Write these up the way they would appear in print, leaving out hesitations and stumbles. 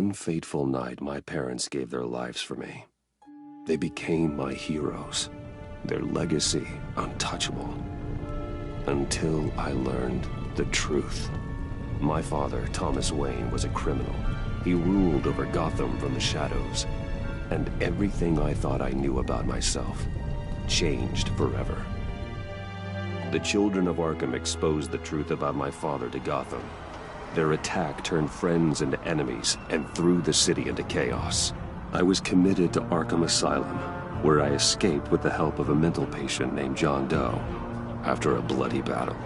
one fateful night, my parents gave their lives for me. They became my heroes, their legacy untouchable. Until I learned the truth. My father, Thomas Wayne, was a criminal. He ruled over Gotham from the shadows. And everything I thought I knew about myself changed forever. The children of Arkham exposed the truth about my father to Gotham. Their attack turned friends into enemies and threw the city into chaos. I was committed to Arkham Asylum, where I escaped with the help of a mental patient named John Doe. After a bloody battle,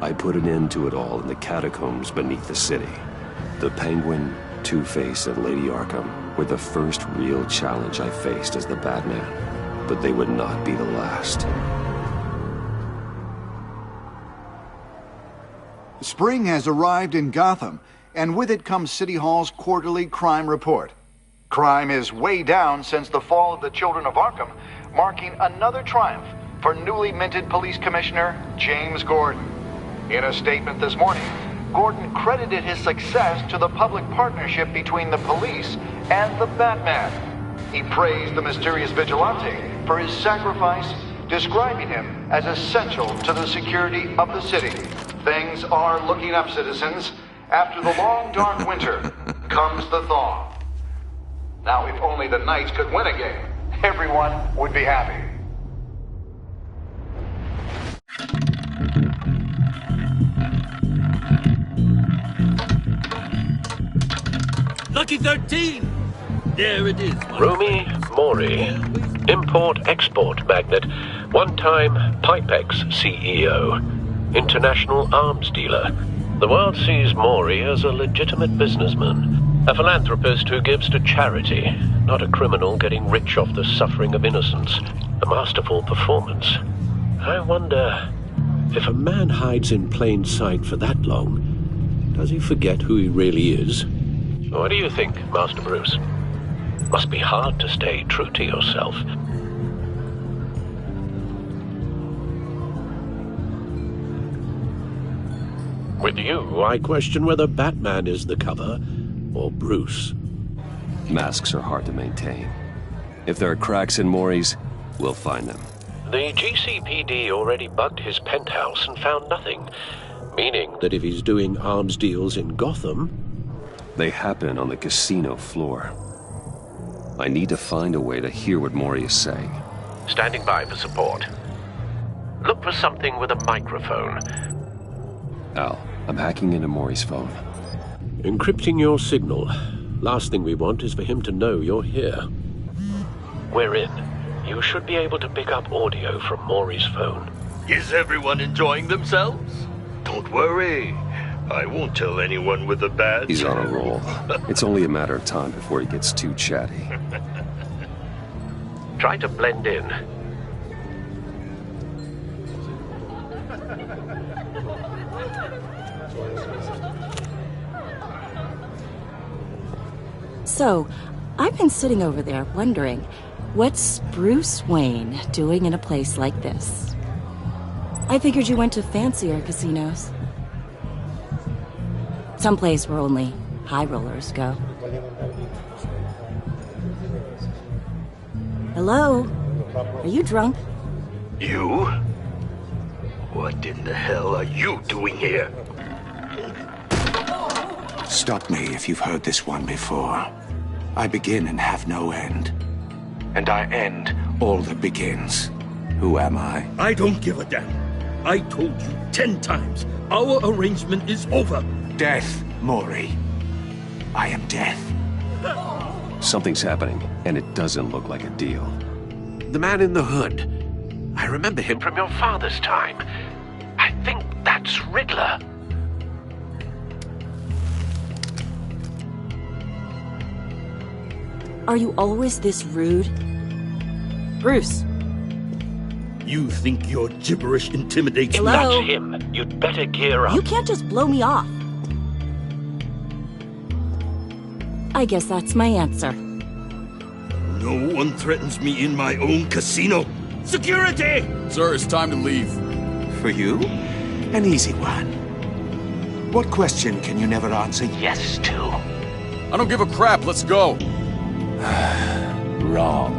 I put an end to it all in the catacombs beneath the city. The Penguin, Two-Face, and Lady Arkham were the first real challenge I faced as the Batman, but they would not be the last. Spring has arrived in Gotham, and with it comes City Hall's quarterly crime report. Crime is way down since the fall of the Children of Arkham, marking another triumph for newly minted Police Commissioner James Gordon. In a statement this morning, Gordon credited his success to the public partnership between the police and the Batman. He praised the mysterious vigilante for his sacrifice, describing him as essential to the security of the city. Things are looking up, citizens. After the long, dark winter comes the thaw. Now, if only the Knights could win a game, everyone would be happy. Lucky 13! There it is. Rumi Mori, import-export magnate, one-time Pipex CEO, international arms dealer. The world sees Mori as a legitimate businessman, a philanthropist who gives to charity, not a criminal getting rich off the suffering of innocence. A masterful performance. I wonder, if a man hides in plain sight for that long, does he forget who he really is? What do you think, Master Bruce? Must be hard to stay true to yourself. With you, I question whether Batman is the cover, or Bruce. Masks are hard to maintain. If there are cracks in Mori's, we'll find them. The GCPD already bugged his penthouse and found nothing, meaning that if he's doing arms deals in Gotham... They happen on the casino floor. I need to find a way to hear what Mori is saying. Standing by for support. Look for something with a microphone. Al, I'm hacking into Mori's phone. Encrypting your signal. Last thing we want is for him to know you're here. We're in. You should be able to pick up audio from Mori's phone. Is everyone enjoying themselves? Don't worry. I won't tell anyone with a badge. He's on a roll. It's only a matter of time before he gets too chatty. Try to blend in. So, I've been sitting over there wondering, what's Bruce Wayne doing in a place like this? I figured you went to fancier casinos. Someplace where only high rollers go. Hello? Are you drunk? You? What in the hell are you doing here? Stop me if you've heard this one before. I begin and have no end. And I end all that begins. Who am I? I don't give a damn. I told you 10 times. Our arrangement is over. Death, Mori. I am death. Something's happening, and it doesn't look like a deal. The man in the hood. I remember him from your father's time. I think that's Riddler. Are you always this rude? Bruce. You think your gibberish intimidates me? Hello? That's him. You'd better gear up. You can't just blow me off. I guess that's my answer. No one threatens me in my own casino. Security! Sir, it's time to leave. For you? An easy one. What question can you never answer yes to? I don't give a crap, let's go! Wrong.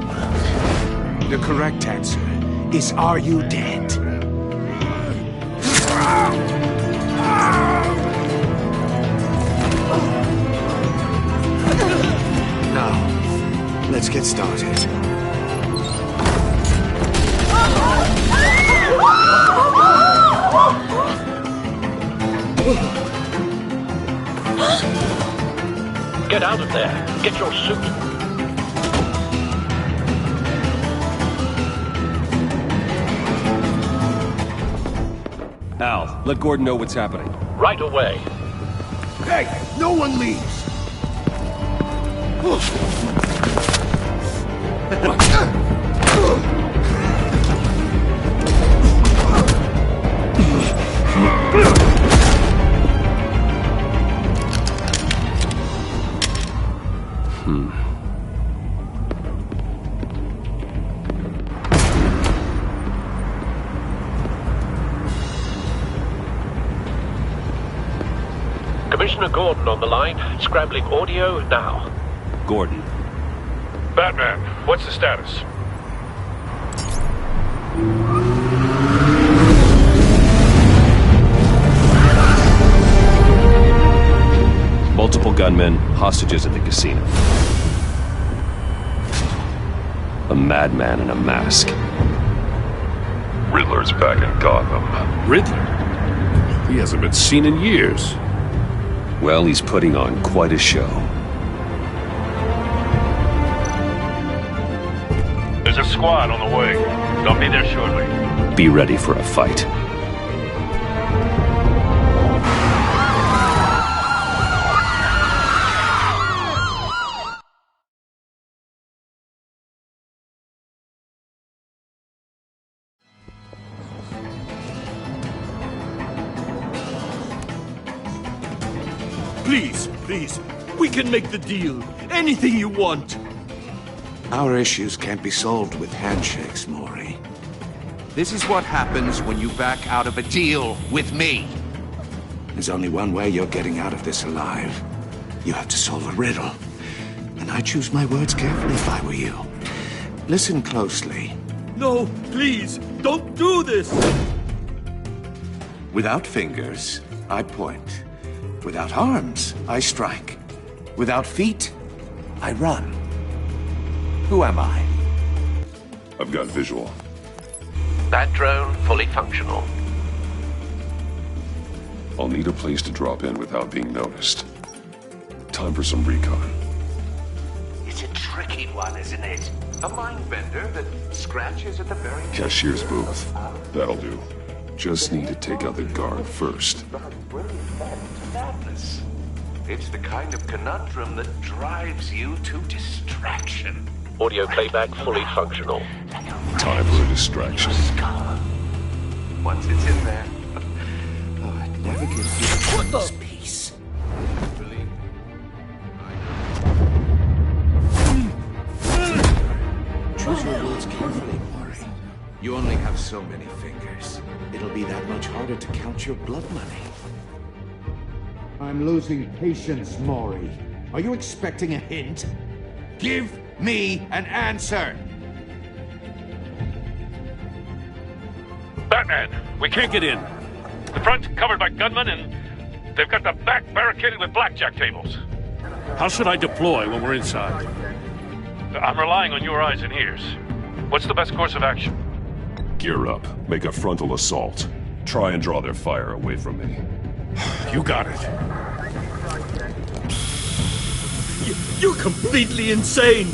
The correct answer is, are you dead? Now, let's get started. Get out of there. Get your suit. Al, let Gordon know what's happening. Right away. Hey, no one leaves! Commissioner Gordon on the line. Scrambling audio now. Gordon. Batman, what's the status? Multiple gunmen, hostages at the casino. A madman in a mask. Riddler's back in Gotham. Riddler? He hasn't been seen in years. Well, he's putting on quite a show. There's a squad on the way. They'll be there shortly. Be ready for a fight. Please, we can make the deal. Anything you want. Our issues can't be solved with handshakes, Maury. This is what happens when you back out of a deal with me. There's only one way you're getting out of this alive. You have to solve a riddle. And I choose my words carefully if I were you. Listen closely. No, please, don't do this. Without fingers, I point. Without arms, I strike. Without feet, I run. Who am I? I've got visual. That drone fully functional. I'll need a place to drop in without being noticed. Time for some recon. It's a tricky one, isn't it? A mind bender that scratches at the very... Cashier's booth. That'll do. Just need to take out the guard first. Madness. It's the kind of conundrum that drives you to distraction. Audio playback fully functional. Time for a distraction. Once it's in there, oh, it never gives you this peace. Believe me, Choose your words carefully, Maury. You only have so many fingers. It'll be that much harder to count your blood money. I'm losing patience, Maury. Are you expecting a hint? Give me an answer! Batman, we can't get in. The front's covered by gunmen, and they've got the back barricaded with blackjack tables. How should I deploy when we're inside? I'm relying on your eyes and ears. What's the best course of action? Gear up. Make a frontal assault. Try and draw their fire away from me. You got it. You're completely insane!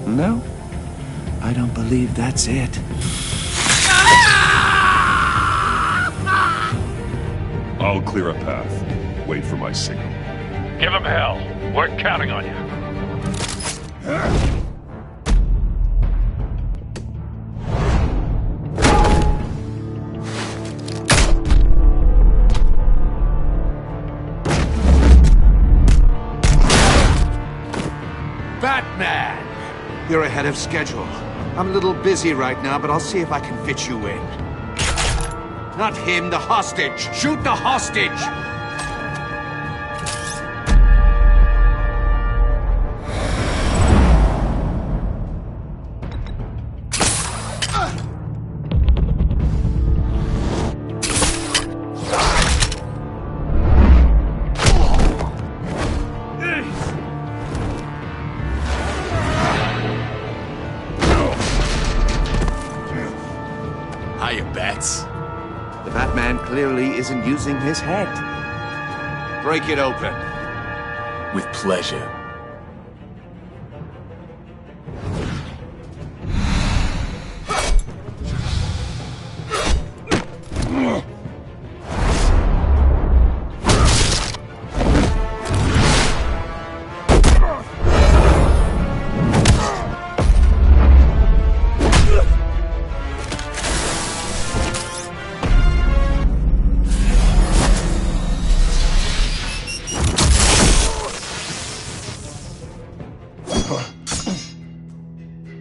No, I don't believe that's it. I'll clear a path. Wait for my signal. Give him hell. We're counting on you. Batman! You're ahead of schedule. I'm a little busy right now, but I'll see if I can fit you in. Not him, the hostage! Shoot the hostage! Hiya, Bats. The Batman clearly isn't using his head. Break it open. With pleasure.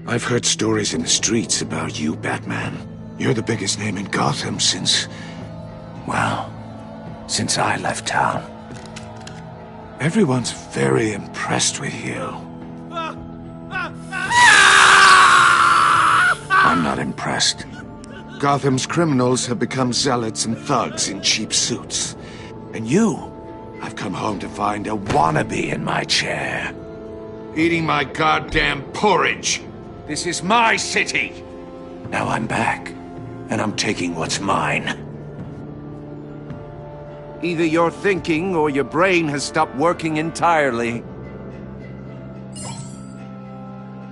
I've heard stories in the streets about you, Batman. You're the biggest name in Gotham since... well, since I left town. Everyone's very impressed with you. I'm not impressed. Gotham's criminals have become zealots and thugs in cheap suits. And you, I've come home to find a wannabe in my chair. Eating my goddamn porridge. This is my city! Now I'm back, and I'm taking what's mine. Either you're thinking, or your brain has stopped working entirely.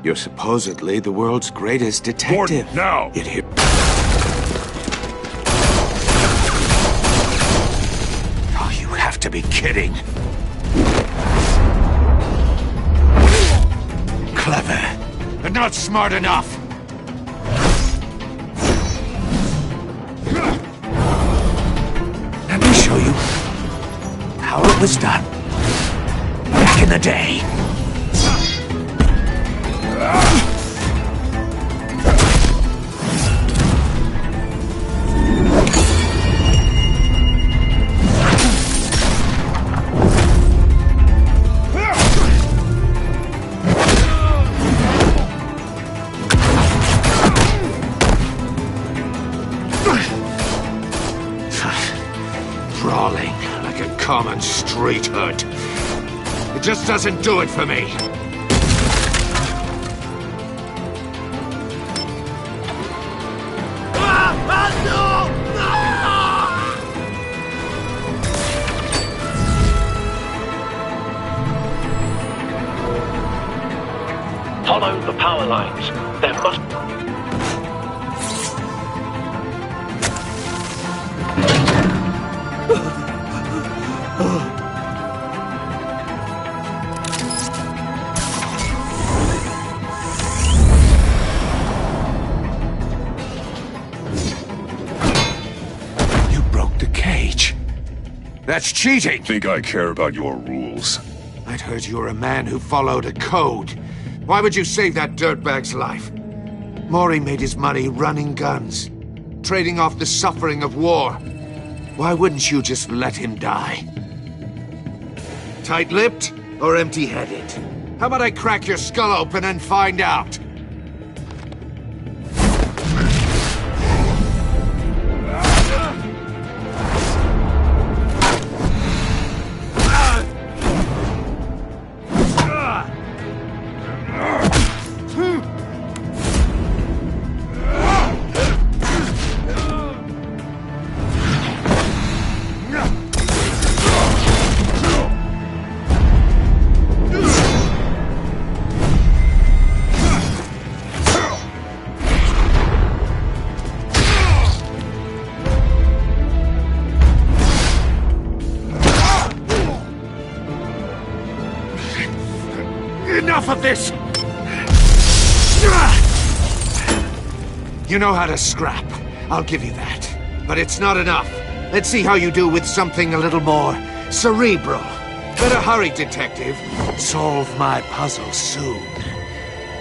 You're supposedly the world's greatest detective. Gordon, now! It hit... Oh, you have to be kidding. Clever. But not smart enough! Let me show you how it was done back in the day. Brawling like a common street hood. It just doesn't do it for me. Follow the power lines. There must... You broke the cage. That's cheating! Think I care about your rules? I'd heard you were a man who followed a code. Why would you save that dirtbag's life? Mori made his money running guns, trading off the suffering of war. Why wouldn't you just let him die? Tight-lipped or empty-headed? How about I crack your skull open and find out? Enough of this! You know how to scrap. I'll give you that. But it's not enough. Let's see how you do with something a little more cerebral. Better hurry, detective. Solve my puzzle soon.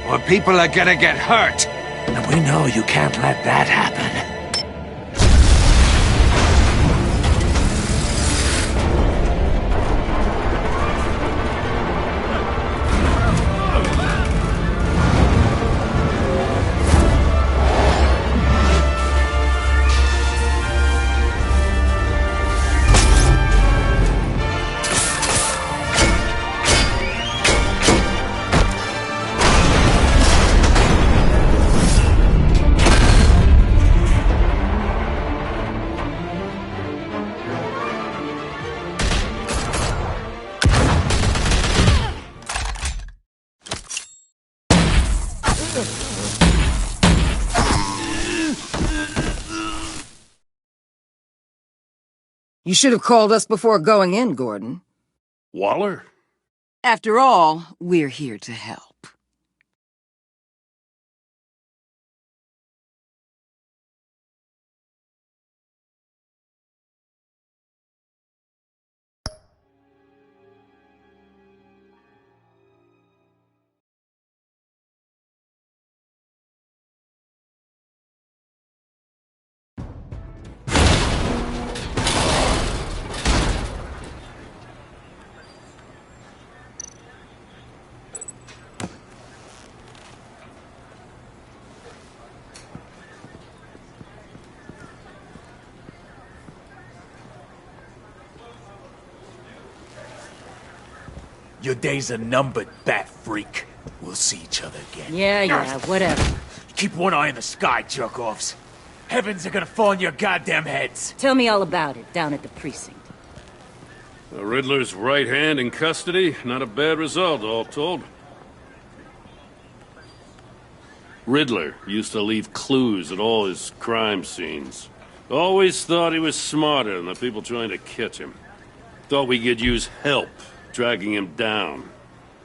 Or people are gonna get hurt. And we know you can't let that happen. You should have called us before going in, Gordon. Waller? After all, we're here to help. Your days are numbered, bat freak. We'll see each other again. Yeah, whatever. Keep one eye in the sky, jerk-offs. Heavens are gonna fall on your goddamn heads. Tell me all about it down at the precinct. The Riddler's right hand in custody. Not a bad result, all told. Riddler used to leave clues at all his crime scenes. Always thought he was smarter than the people trying to catch him. Thought we could use help dragging him down.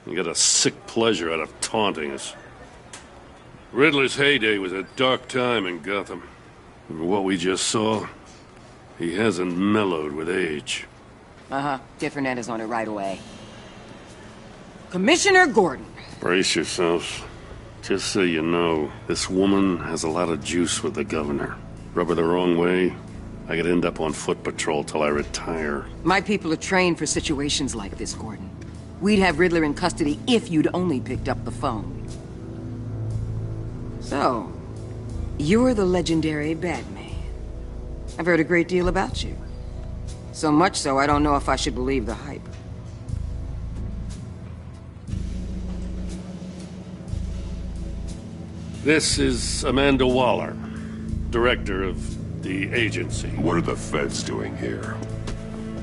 He got a sick pleasure out of taunting us. Riddler's heyday was a dark time in Gotham. And what we just saw, he hasn't mellowed with age. Get Fernandez on it right away. Commissioner Gordon. Brace yourselves. Just so you know, this woman has a lot of juice with the governor. Rub her the wrong way, I could end up on foot patrol till I retire. My people are trained for situations like this, Gordon. We'd have Riddler in custody if you'd only picked up the phone. So, you're the legendary Batman. I've heard a great deal about you. So much so, I don't know if I should believe the hype. This is Amanda Waller, director of the agency. What are the feds doing here?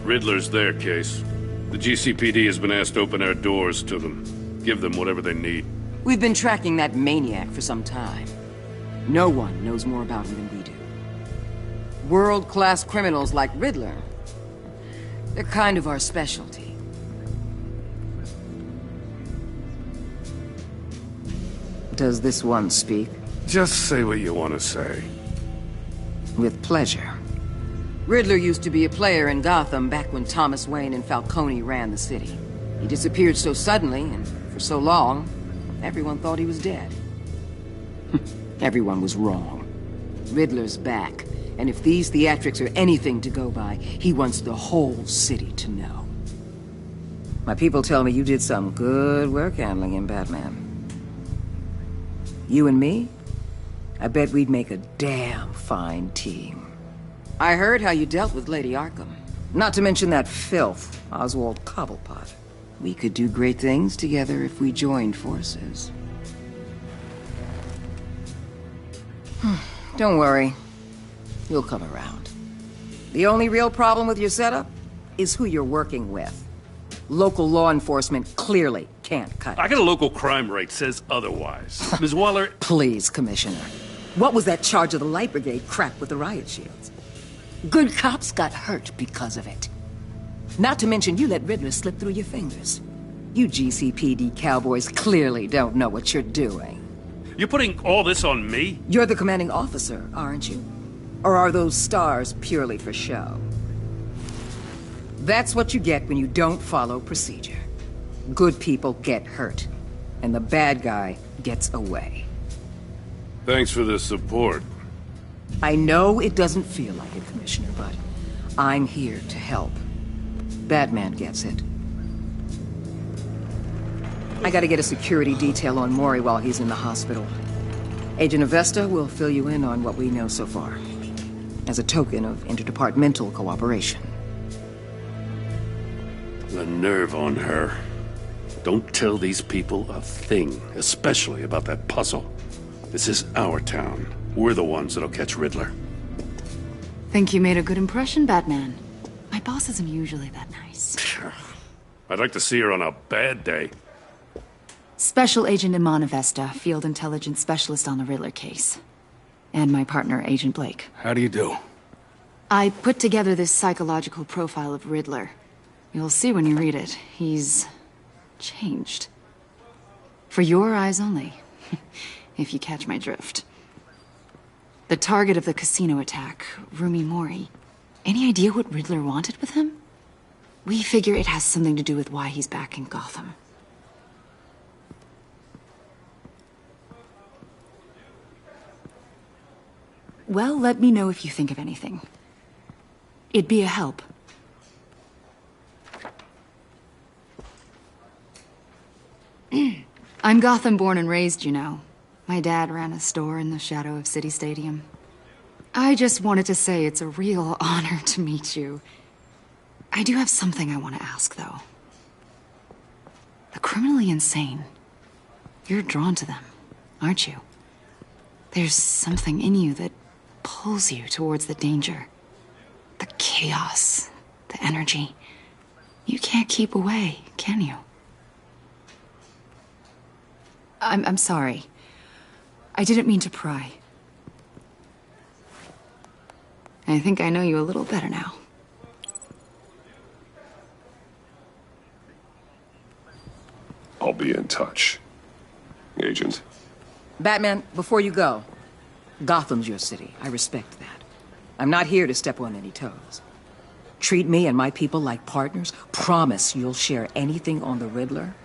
Riddler's their case. The GCPD has been asked to open our doors to them. Give them whatever they need. We've been tracking that maniac for some time. No one knows more about him than we do. World-class criminals like Riddler. They're kind of our specialty. Does this one speak? Just say what you want to say. With pleasure. Riddler used to be a player in Gotham back when Thomas Wayne and Falcone ran the city. He disappeared so suddenly and for so long, everyone thought he was dead. Everyone was wrong. Riddler's back, and if these theatrics are anything to go by, he wants the whole city to know. My people tell me you did some good work handling him, Batman. You and me? I bet we'd make a damn fine team. I heard how you dealt with Lady Arkham. Not to mention that filth, Oswald Cobblepot. We could do great things together if we joined forces. Don't worry. You'll come around. The only real problem with your setup is who you're working with. Local law enforcement clearly can't cut it. I got a local crime rate says otherwise. Ms. Waller... Please, Commissioner. What was that charge of the Light Brigade crap with the riot shields? Good cops got hurt because of it. Not to mention you let Riddler slip through your fingers. You GCPD cowboys clearly don't know what you're doing. You're putting all this on me? You're the commanding officer, aren't you? Or are those stars purely for show? That's what you get when you don't follow procedure. Good people get hurt, and the bad guy gets away. Thanks for the support. I know it doesn't feel like it, Commissioner, but I'm here to help. Batman gets it. I gotta get a security detail on Mori while he's in the hospital. Agent Avesta will fill you in on what we know so far, as a token of interdepartmental cooperation. The nerve on her. Don't tell these people a thing, especially about that puzzle. This is our town. We're the ones that'll catch Riddler. Think you made a good impression, Batman. My boss isn't usually that nice. I'd like to see her on a bad day. Special Agent Iman Avesta, Field Intelligence Specialist on the Riddler case. And my partner, Agent Blake. How do you do? I put together this psychological profile of Riddler. You'll see when you read it. He's changed. For your eyes only, if you catch my drift. The target of the casino attack, Rumi Mori. Any idea what Riddler wanted with him? We figure it has something to do with why he's back in Gotham. Well, let me know if you think of anything. It'd be a help. I'm Gotham born and raised, you know. My dad ran a store in the shadow of City Stadium. I just wanted to say it's a real honor to meet you. I do have something I want to ask, though. The criminally insane. You're drawn to them, aren't you? There's something in you that pulls you towards the danger. The chaos, the energy. You can't keep away, can you? I'm sorry. I didn't mean to pry. I think I know you a little better now. I'll be in touch, Agent. Batman, before you go, Gotham's your city. I respect that. I'm not here to step on any toes. Treat me and my people like partners. Promise you'll share anything on the Riddler.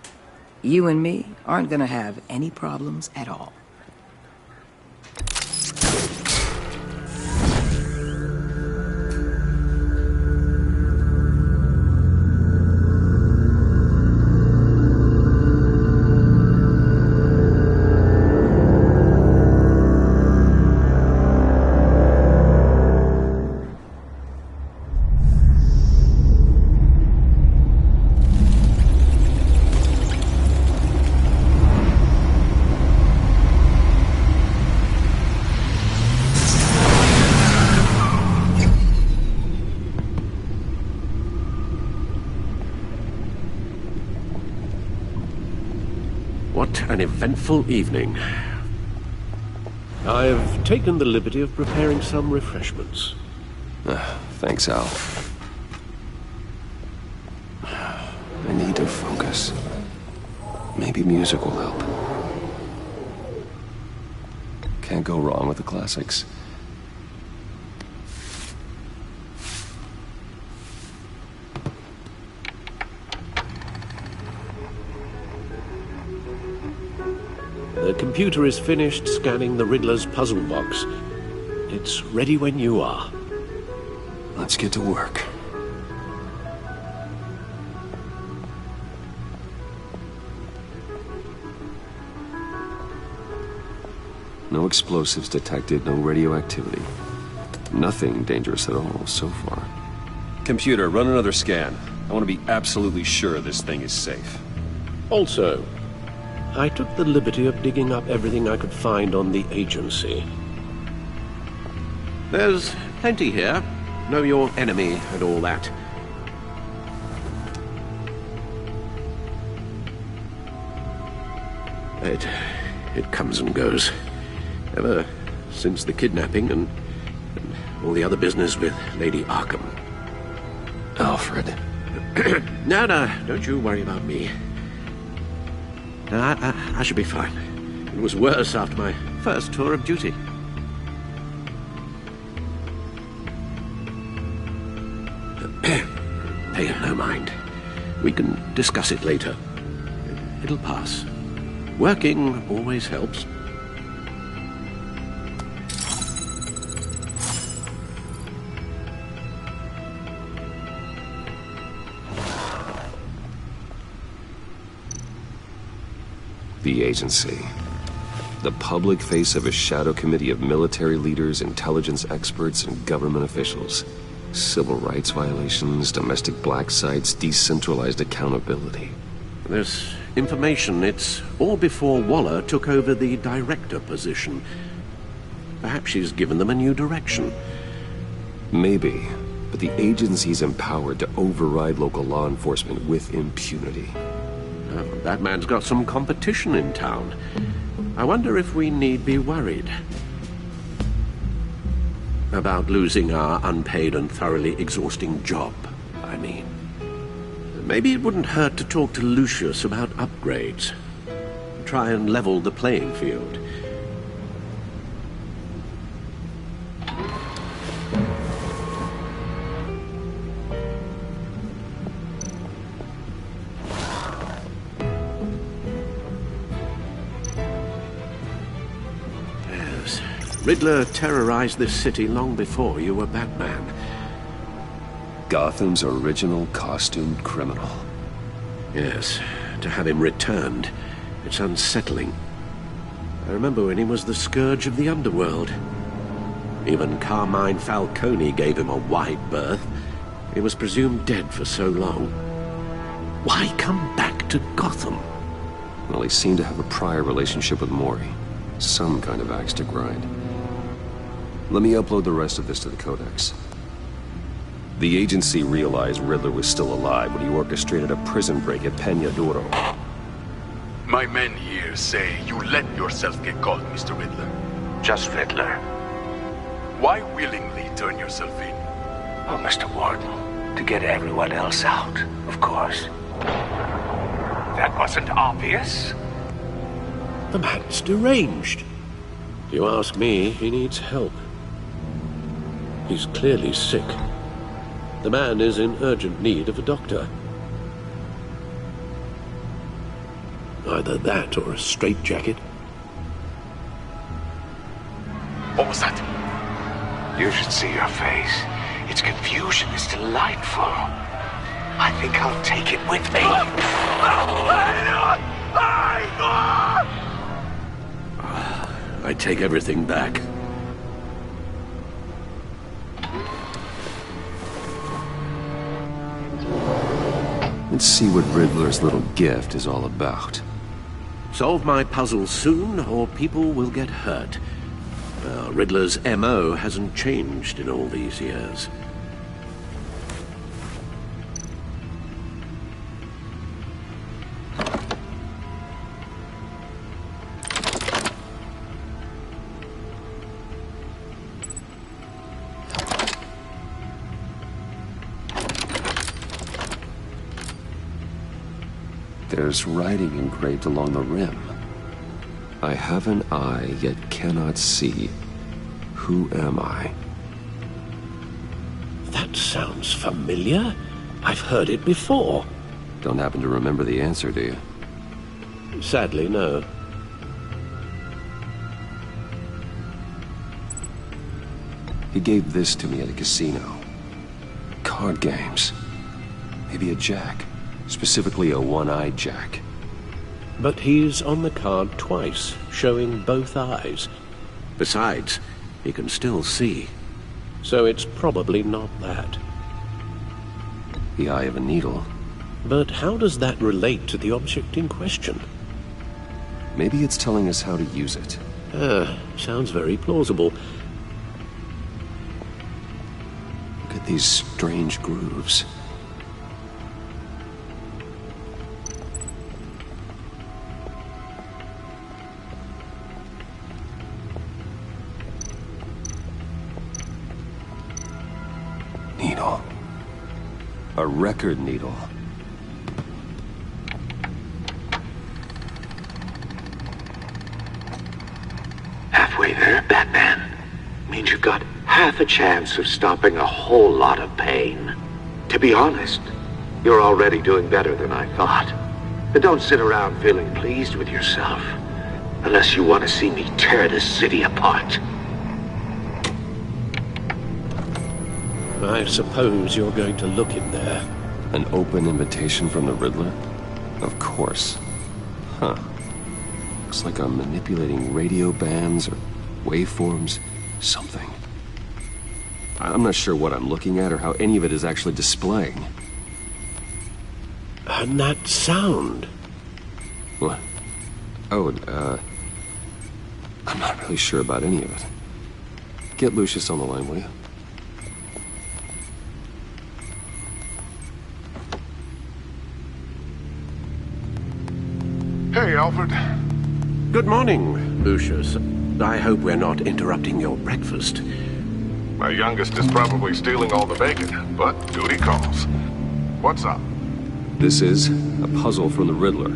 You and me aren't gonna have any problems at all. An eventful evening. I've taken the liberty of preparing some refreshments. Thanks, Al. I need to focus. Maybe music will help. Can't go wrong with the classics. The computer is finished scanning the Riddler's puzzle box. It's ready when you are. Let's get to work. No explosives detected, no radioactivity. Nothing dangerous at all so far. Computer, run another scan. I want to be absolutely sure this thing is safe. Also, I took the liberty of digging up everything I could find on the agency. There's plenty here. Know your enemy and all that. It comes and goes. Ever since the kidnapping and all the other business with Lady Arkham. Alfred. No, don't you worry about me. I should be fine. It was worse after my first tour of duty. Pay it no mind. We can discuss it later. It'll pass. Working always helps. The agency. The public face of a shadow committee of military leaders, intelligence experts, and government officials. Civil rights violations, domestic black sites, decentralized accountability. This information, it's all before Waller took over the director position. Perhaps she's given them a new direction. Maybe, but the agency's empowered to override local law enforcement with impunity. Batman's got some competition in town. I wonder if we need be worried. About losing our unpaid and thoroughly exhausting job, I mean. Maybe it wouldn't hurt to talk to Lucius about upgrades. Try and level the playing field. Yes, Riddler terrorized this city long before you were Batman. Gotham's original costumed criminal. Yes, to have him returned, it's unsettling. I remember when he was the scourge of the underworld. Even Carmine Falcone gave him a wide berth. He was presumed dead for so long. Why come back to Gotham? Well, he seemed to have a prior relationship with Mori. Some kind of axe to grind. Let me upload the rest of this to the Codex. The agency realized Riddler was still alive when he orchestrated a prison break at Peña Duro. My men here say you let yourself get caught, Mr. Riddler. Just Riddler. Why willingly turn yourself in? Oh, Mr. Warden, to get everyone else out, of course. That wasn't obvious. The man's deranged. If you ask me, he needs help. He's clearly sick. The man is in urgent need of a doctor. Either that or a straitjacket. What was that? You should see your face. Its confusion is delightful. I think I'll take it with me. I take everything back. Let's see what Riddler's little gift is all about. Solve my puzzle soon, or people will get hurt. Riddler's M.O. hasn't changed in all these years. There's writing engraved along the rim. I have an eye, yet cannot see. Who am I? That sounds familiar. I've heard it before. Don't happen to remember the answer, do you? Sadly, no. He gave this to me at a casino. Card games. Maybe a jack. Specifically a one-eyed jack. But he's on the card twice, showing both eyes. Besides, he can still see. So it's probably not that. The eye of a needle. But how does that relate to the object in question? Maybe it's telling us how to use it. Sounds very plausible. Look at these strange grooves. Needle. A record needle. Halfway there, Batman. Means you've got half a chance of stopping a whole lot of pain. To be honest, you're already doing better than I thought. But don't sit around feeling pleased with yourself. Unless you want to see me tear this city apart. I suppose you're going to look in there. An open invitation from the Riddler? Of course. Huh. Looks like I'm manipulating radio bands or waveforms. Something. I'm not sure what I'm looking at or how any of it is actually displaying. And that sound? What? Oh, I'm not really sure about any of it. Get Lucius on the line, will you? Hey, Alfred. Good morning, Lucius. I hope we're not interrupting your breakfast. My youngest is probably stealing all the bacon, but duty calls. What's up? This is a puzzle from the Riddler.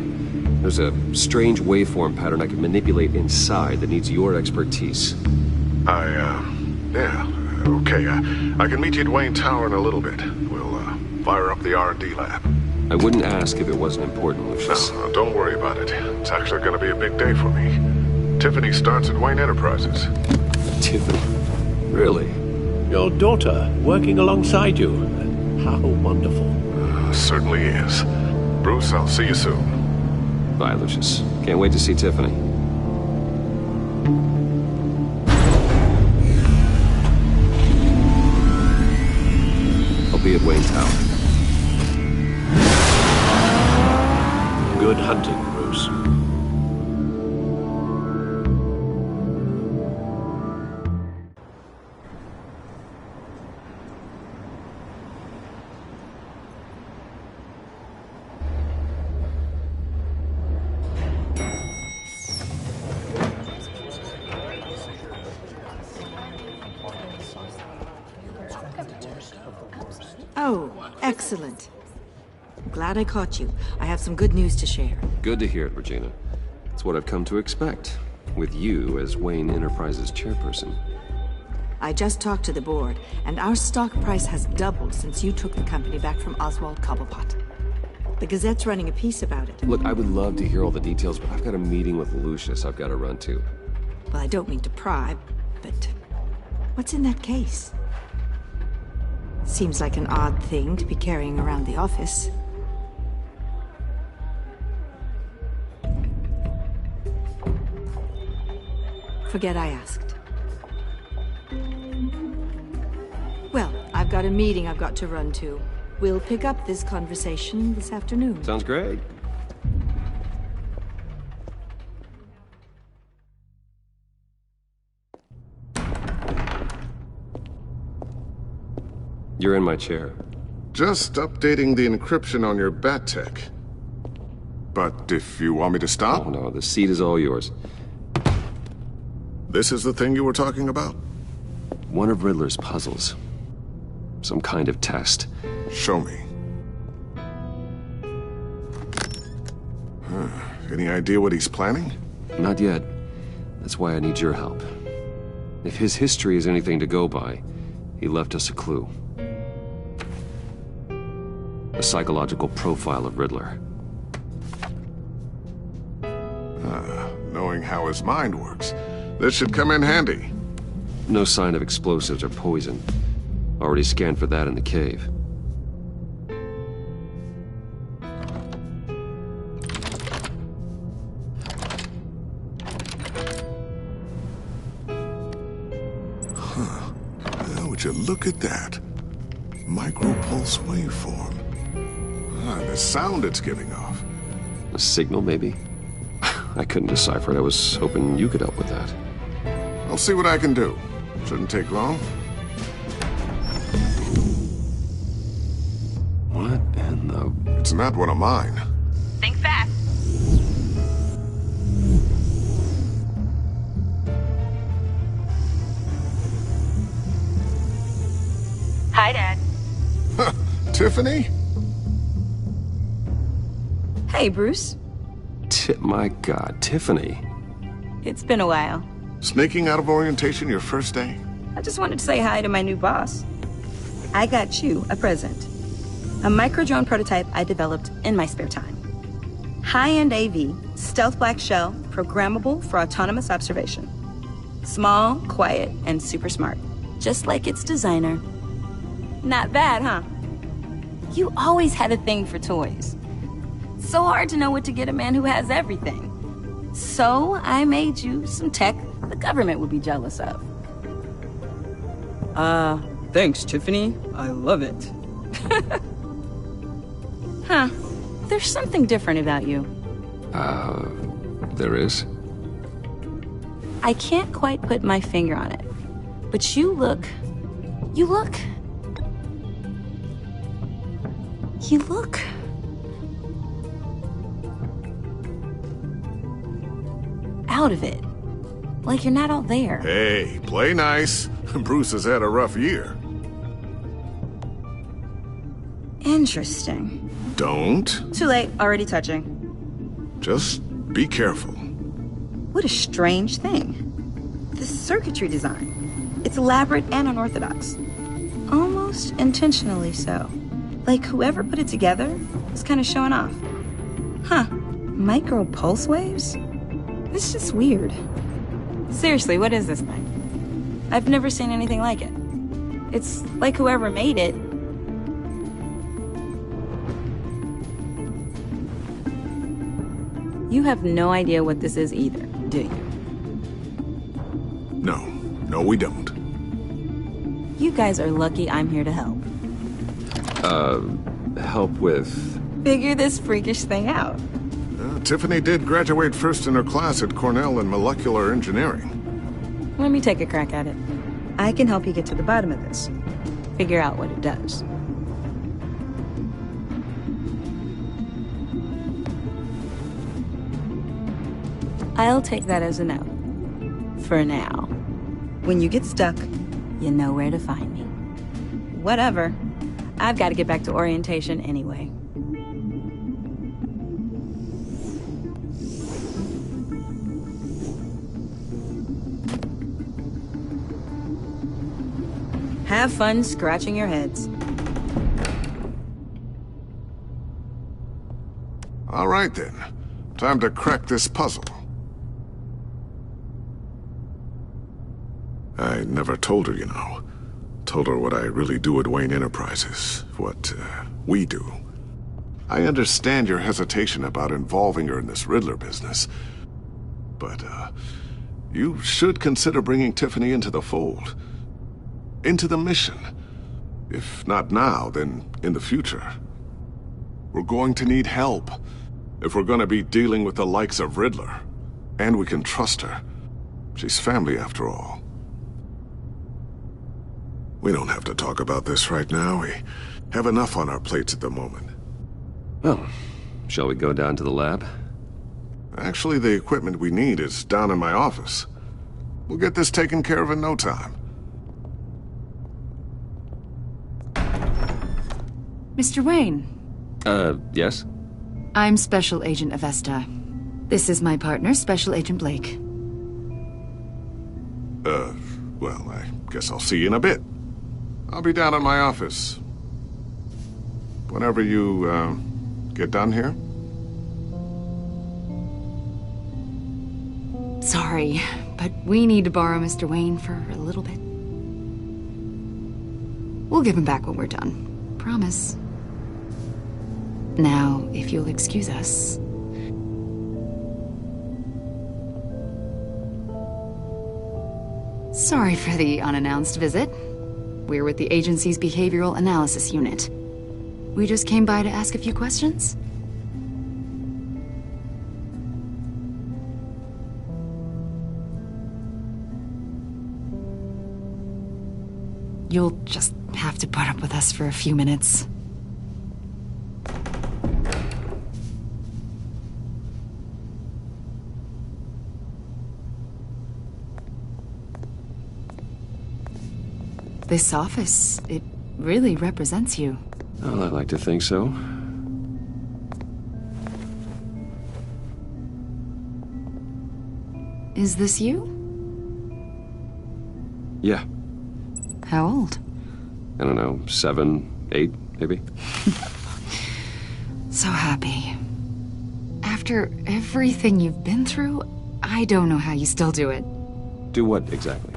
There's a strange waveform pattern I can manipulate inside that needs your expertise. Yeah, okay. I can meet you at Wayne Tower in a little bit. We'll, fire up the R&D lab. I wouldn't ask if it wasn't important, Lucius. No, don't worry about it. It's actually gonna be a big day for me. Tiffany starts at Wayne Enterprises. Tiffany? Really? Your daughter, working alongside you. How wonderful. Certainly is. Bruce, I'll see you soon. Bye, Lucius. Can't wait to see Tiffany. I'll be at Wayne Tower. Good hunting, Bruce. Oh, excellent. I'm glad I caught you. I have some good news to share. Good to hear it, Regina. It's what I've come to expect, with you as Wayne Enterprises chairperson. I just talked to the board, and our stock price has doubled since you took the company back from Oswald Cobblepot. The Gazette's running a piece about it. Look, I would love to hear all the details, but I've got a meeting with Lucius I've got to run to. Well, I don't mean to pry, but what's in that case? Seems like an odd thing to be carrying around the office. Forget I asked. Well, I've got a meeting I've got to run to. We'll pick up this conversation this afternoon. Sounds great. You're in my chair. Just updating the encryption on your bat tech. But if you want me to stop? Oh, no, the seat is all yours. This is the thing you were talking about? One of Riddler's puzzles. Some kind of test. Show me. Any idea what he's planning? Not yet. That's why I need your help. If his history is anything to go by, he left us a clue. A psychological profile of Riddler. Knowing how his mind works, this should come in handy. No sign of explosives or poison. Already scanned for that in the cave. Would you look at that? Micropulse waveform. And the sound it's giving off. A signal, maybe? I couldn't decipher it. I was hoping you could help with that. I'll see what I can do. Shouldn't take long. What in the... It's not one of mine. Think fast. Hi, Dad. Tiffany? Hey, Bruce. My God, Tiffany. It's been a while. Sneaking out of orientation your first day? I just wanted to say hi to my new boss. I got you a present. A micro-drone prototype I developed in my spare time. High-end AV, stealth black shell, programmable for autonomous observation. Small, quiet, and super smart. Just like its designer. Not bad, huh? You always had a thing for toys. So hard to know what to get a man who has everything. So I made you some tech the government would be jealous of. Thanks, Tiffany. I love it. Huh. There's something different about you. There is? I can't quite put my finger on it. But you look... out of it. Like you're not all there. Hey, play nice. Bruce has had a rough year. Interesting. Don't. Too late, already touching. Just be careful. What a strange thing. The circuitry design. It's elaborate and unorthodox. Almost intentionally so. Like whoever put it together was kind of showing off. Huh. Micro pulse waves? This is just weird. Seriously, what is this thing? I've never seen anything like it. It's like whoever made it. You have no idea what this is either, do you? No, we don't. You guys are lucky I'm here to help. Help with... Figure this freakish thing out. Tiffany did graduate first in her class at Cornell in molecular engineering. Let me take a crack at it. I can help you get to the bottom of this. Figure out what it does. I'll take that as a no. For now. When you get stuck, you know where to find me. Whatever. I've got to get back to orientation anyway. Have fun scratching your heads. All right then. Time to crack this puzzle. I never told her, you know. Told her what I really do at Wayne Enterprises. What, we do. I understand your hesitation about involving her in this Riddler business. But, you should consider bringing Tiffany into the fold. Into the mission. If not now, then in the future. We're going to need help. If we're going to be dealing with the likes of Riddler. And we can trust her. She's family after all. We don't have to talk about this right now. We have enough on our plates at the moment. Well, shall we go down to the lab? Actually, the equipment we need is down in my office. We'll get this taken care of in no time. Mr. Wayne. Yes? I'm Special Agent Avesta. This is my partner, Special Agent Blake. Well, I guess I'll see you in a bit. I'll be down in my office. Whenever you, get done here. Sorry, but we need to borrow Mr. Wayne for a little bit. We'll give him back when we're done. Promise. Now, if you'll excuse us. Sorry for the unannounced visit. We're with the agency's Behavioral Analysis Unit. We just came by to ask a few questions. You'll just have to put up with us for a few minutes. This office, it really represents you. Well, I'd like to think so. Is this you? Yeah. How old? I don't know, 7, 8, maybe? So happy. After everything you've been through, I don't know how you still do it. Do what, exactly?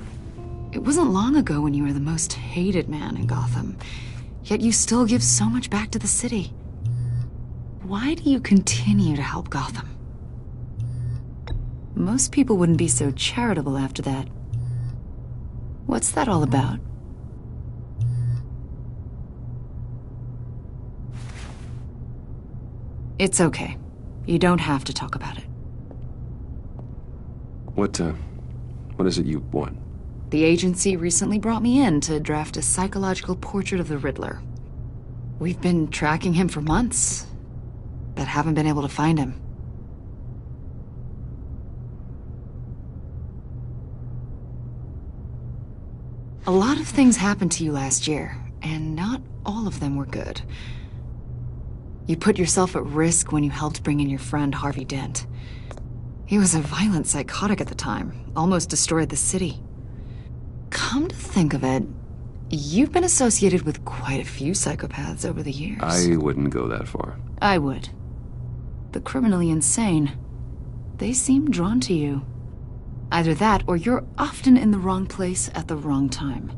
It wasn't long ago when you were the most hated man in Gotham. Yet you still give so much back to the city. Why do you continue to help Gotham? Most people wouldn't be so charitable after that. What's that all about? It's okay. You don't have to talk about it. What is it you want? The agency recently brought me in to draft a psychological portrait of the Riddler. We've been tracking him for months, but haven't been able to find him. A lot of things happened to you last year, and not all of them were good. You put yourself at risk when you helped bring in your friend Harvey Dent. He was a violent psychotic at the time, almost destroyed the city. Come to think of it, you've been associated with quite a few psychopaths over the years. I wouldn't go that far. I would. The criminally insane. They seem drawn to you. Either that, or you're often in the wrong place at the wrong time.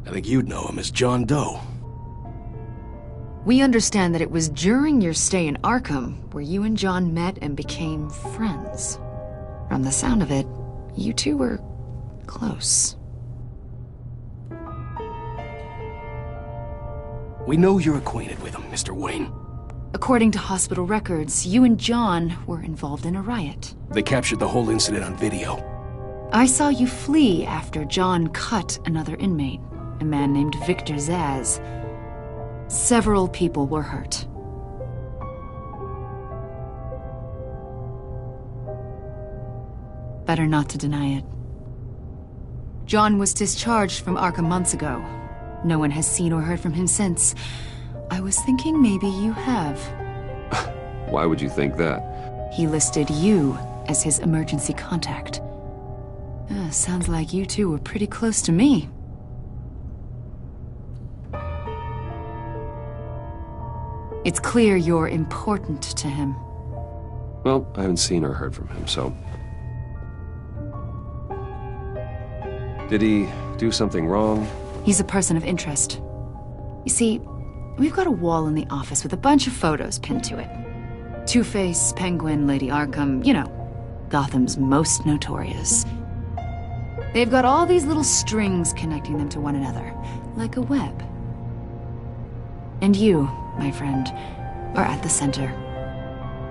I think you'd know him as John Doe. We understand that it was during your stay in Arkham where you and John met and became friends. From the sound of it, you two were close. We know you're acquainted with him, Mr. Wayne. According to hospital records, you and John were involved in a riot. They captured the whole incident on video. I saw you flee after John cut another inmate, a man named Victor Zaz. Several people were hurt. Better not to deny it. John was discharged from Arkham months ago. No one has seen or heard from him since. I was thinking maybe you have. Why would you think that? He listed you as his emergency contact. Sounds like you two were pretty close to me. It's clear you're important to him. Well, I haven't seen or heard from him, so... Did he do something wrong? He's a person of interest. You see, we've got a wall in the office with a bunch of photos pinned to it. Two-Face, Penguin, Lady Arkham, you know, Gotham's most notorious. They've got all these little strings connecting them to one another, like a web. And you, my friend, are at the center.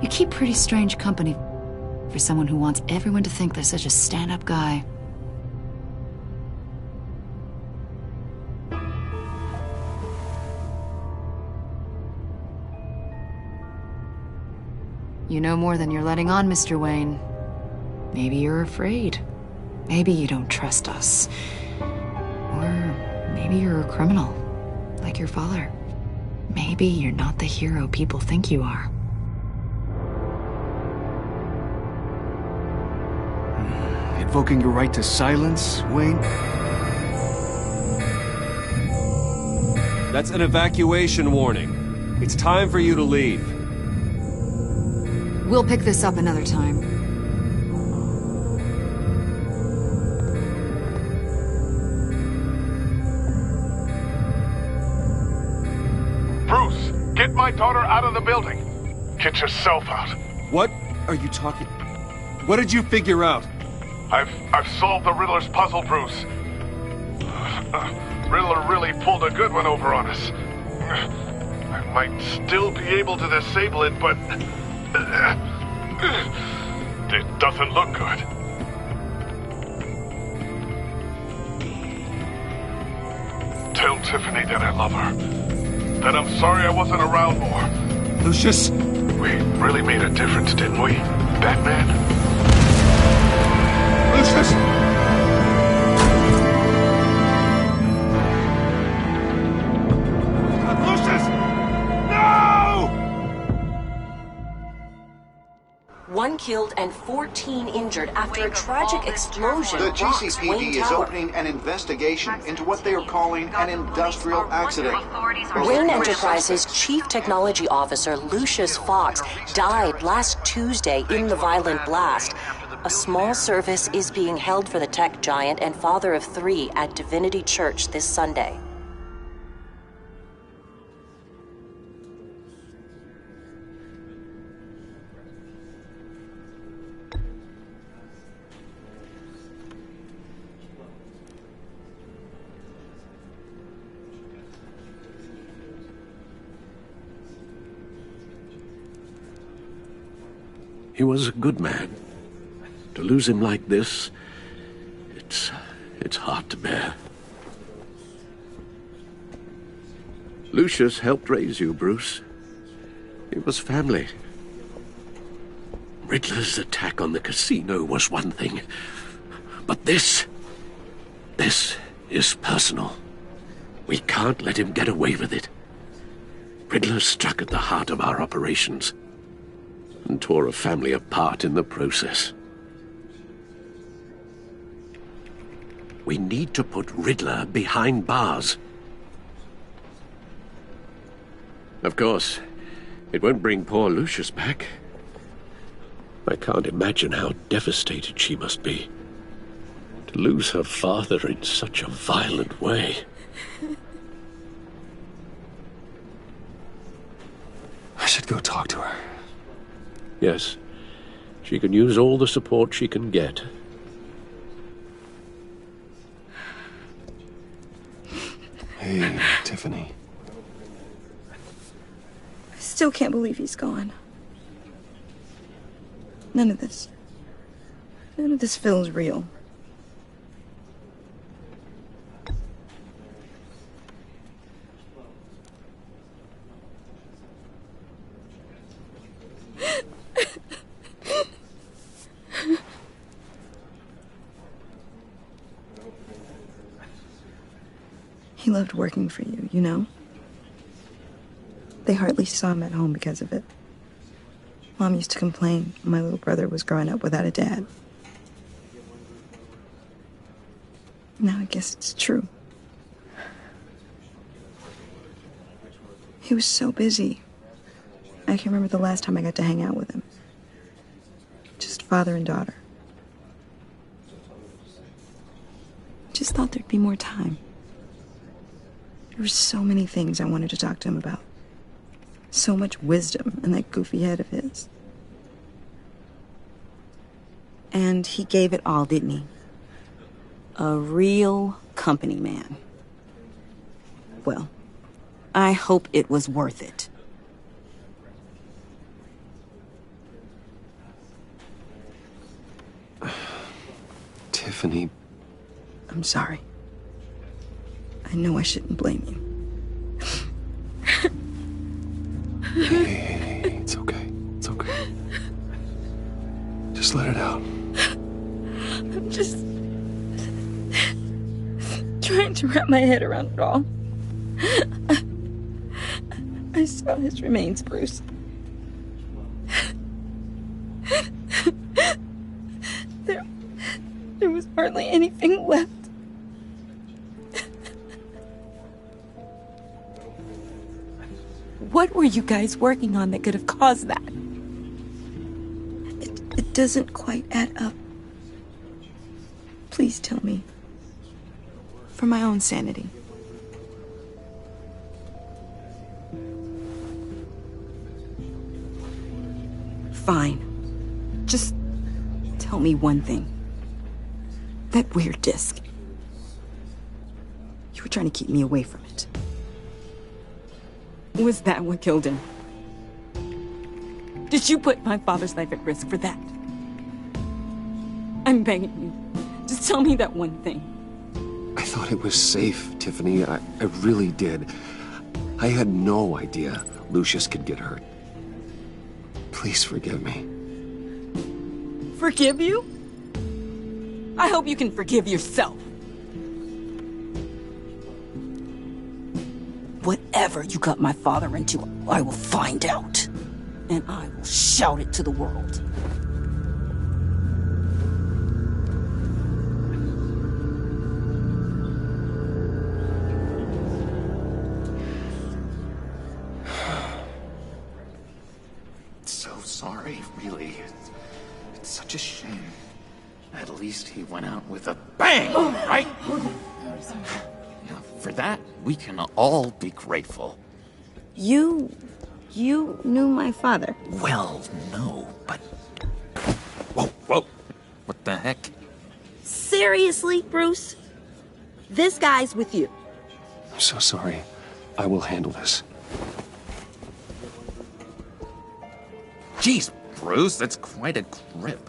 You keep pretty strange company for someone who wants everyone to think they're such a stand-up guy. You know more than you're letting on, Mr. Wayne. Maybe you're afraid. Maybe you don't trust us. Or maybe you're a criminal, like your father. Maybe you're not the hero people think you are. Invoking your right to silence, Wayne? That's an evacuation warning. It's time for you to leave. We'll pick this up another time. Bruce, get my daughter out of the building. Get yourself out. What are you talking... What did you figure out? I've solved the Riddler's puzzle, Bruce. Riddler really pulled a good one over on us. I might still be able to disable it, but... it doesn't look good. Tell Tiffany that I love her. That I'm sorry I wasn't around more. Lucius! We really made a difference, didn't we, Batman? Lucius! One killed and 14 injured after a tragic explosion. The rocks GCPD Wayne is Tower. opening an investigation into what they are calling an industrial accident. Wayne Enterprises' Chief Technology Officer Lucius Fox died last Tuesday in the violent blast. A small service is being held for the tech giant and father of 3 at Divinity Church this Sunday. He was a good man. To lose him like this, it's hard to bear. Lucius helped raise you, Bruce. He was family. Riddler's attack on the casino was one thing. But this is personal. We can't let him get away with it. Riddler struck at the heart of our operations and tore a family apart in the process. We need to put Riddler behind bars. Of course, it won't bring poor Lucius back. I can't imagine how devastated she must be. To lose her father in such a violent way. I should go talk to her. Yes, she can use all the support she can get. Hey, Tiffany. I still can't believe he's gone. None of this feels real. He loved working for you, you know? They hardly saw him at home because of it. Mom used to complain my little brother was growing up without a dad. Now I guess it's true. He was so busy. I can remember the last time I got to hang out with him. Just father and daughter. Just thought there'd be more time. There were so many things I wanted to talk to him about. So much wisdom in that goofy head of his. And he gave it all, didn't he? A real company man. Well, I hope it was worth it. Tiffany. I'm sorry. I know I shouldn't blame you. Hey, it's okay. It's okay. Just let it out. I'm just trying to wrap my head around it all. I saw his remains, Bruce. There was hardly anything left. What were you guys working on that could have caused that? It doesn't quite add up. Please tell me. For my own sanity. Fine. Just tell me one thing. That weird disc. You were trying to keep me away from it. Was that what killed him? Did you put my father's life at risk for that? I'm begging you. Just tell me that one thing. I thought it was safe, Tiffany. I really did. I had no idea Lucius could get hurt. Please forgive me. Forgive you? I hope you can forgive yourself. Whatever you got my father into, I will find out. And I will shout it to the world. So sorry, really. It's such a shame. At least he went out with a bang, right? For that, we can all be grateful. You knew my father? Well, no, but... Whoa. What the heck? Seriously, Bruce? This guy's with you. I'm so sorry. I will handle this. Jeez, Bruce, that's quite a grip.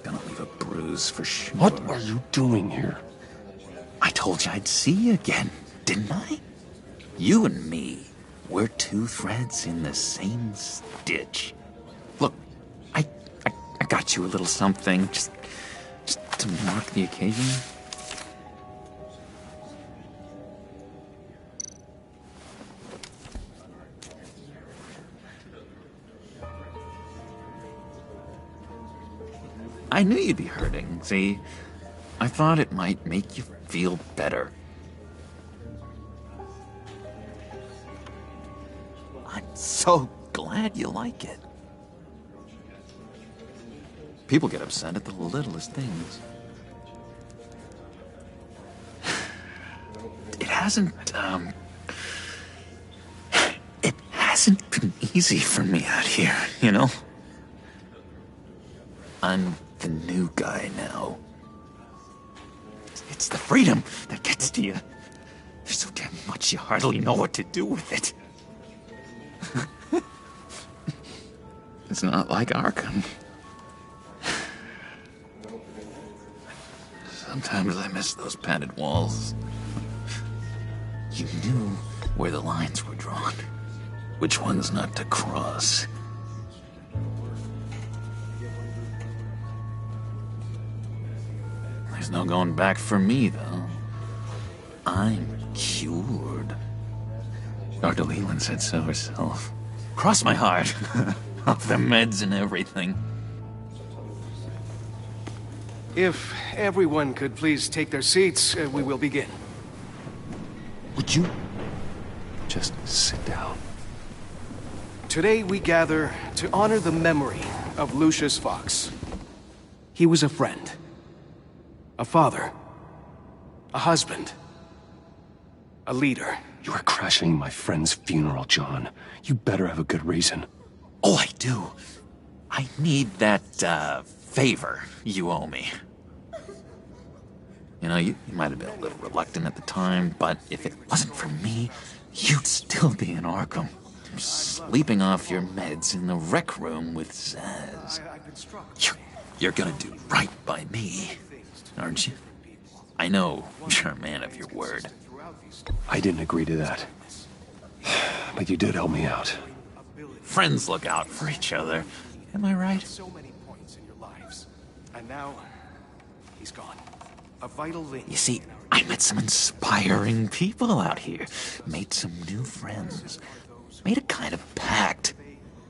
Gonna leave a bruise for sure. What are you doing here? I told you I'd see you again, didn't I? You and me, we're two threads in the same stitch. Look, I got you a little something, just to mark the occasion. I knew you'd be hurting, see? I thought it might make you feel better. I'm so glad you like it. People get upset at the littlest things. It hasn't been easy for me out here, you know? I'm the new guy now. It's the freedom that gets to you. There's so damn much you hardly know what to do with it. It's not like Arkham. Sometimes I miss those padded walls. You knew where the lines were drawn, which ones not to cross. There's no going back for me, though. I'm cured. Dr. Leland said so herself. Cross my heart. Off the meds and everything. If everyone could please take their seats, we will begin. Would you just sit down? Today we gather to honor the memory of Lucius Fox. He was a friend, a father, a husband, a leader. You are crashing my friend's funeral, John. You better have a good reason. Oh, I do. I need that, favor you owe me. You know, you might have been a little reluctant at the time, but if it wasn't for me, you'd still be in Arkham. Sleeping off your meds in the rec room with Zaz. You're gonna do right by me, aren't you? I know you're a man of your word. I didn't agree to that. But you did help me out. Friends look out for each other. Am I right? So many points in your lives. And now, he's gone. A vital link. You see, I met some inspiring people out here. Made some new friends. Made a kind of pact.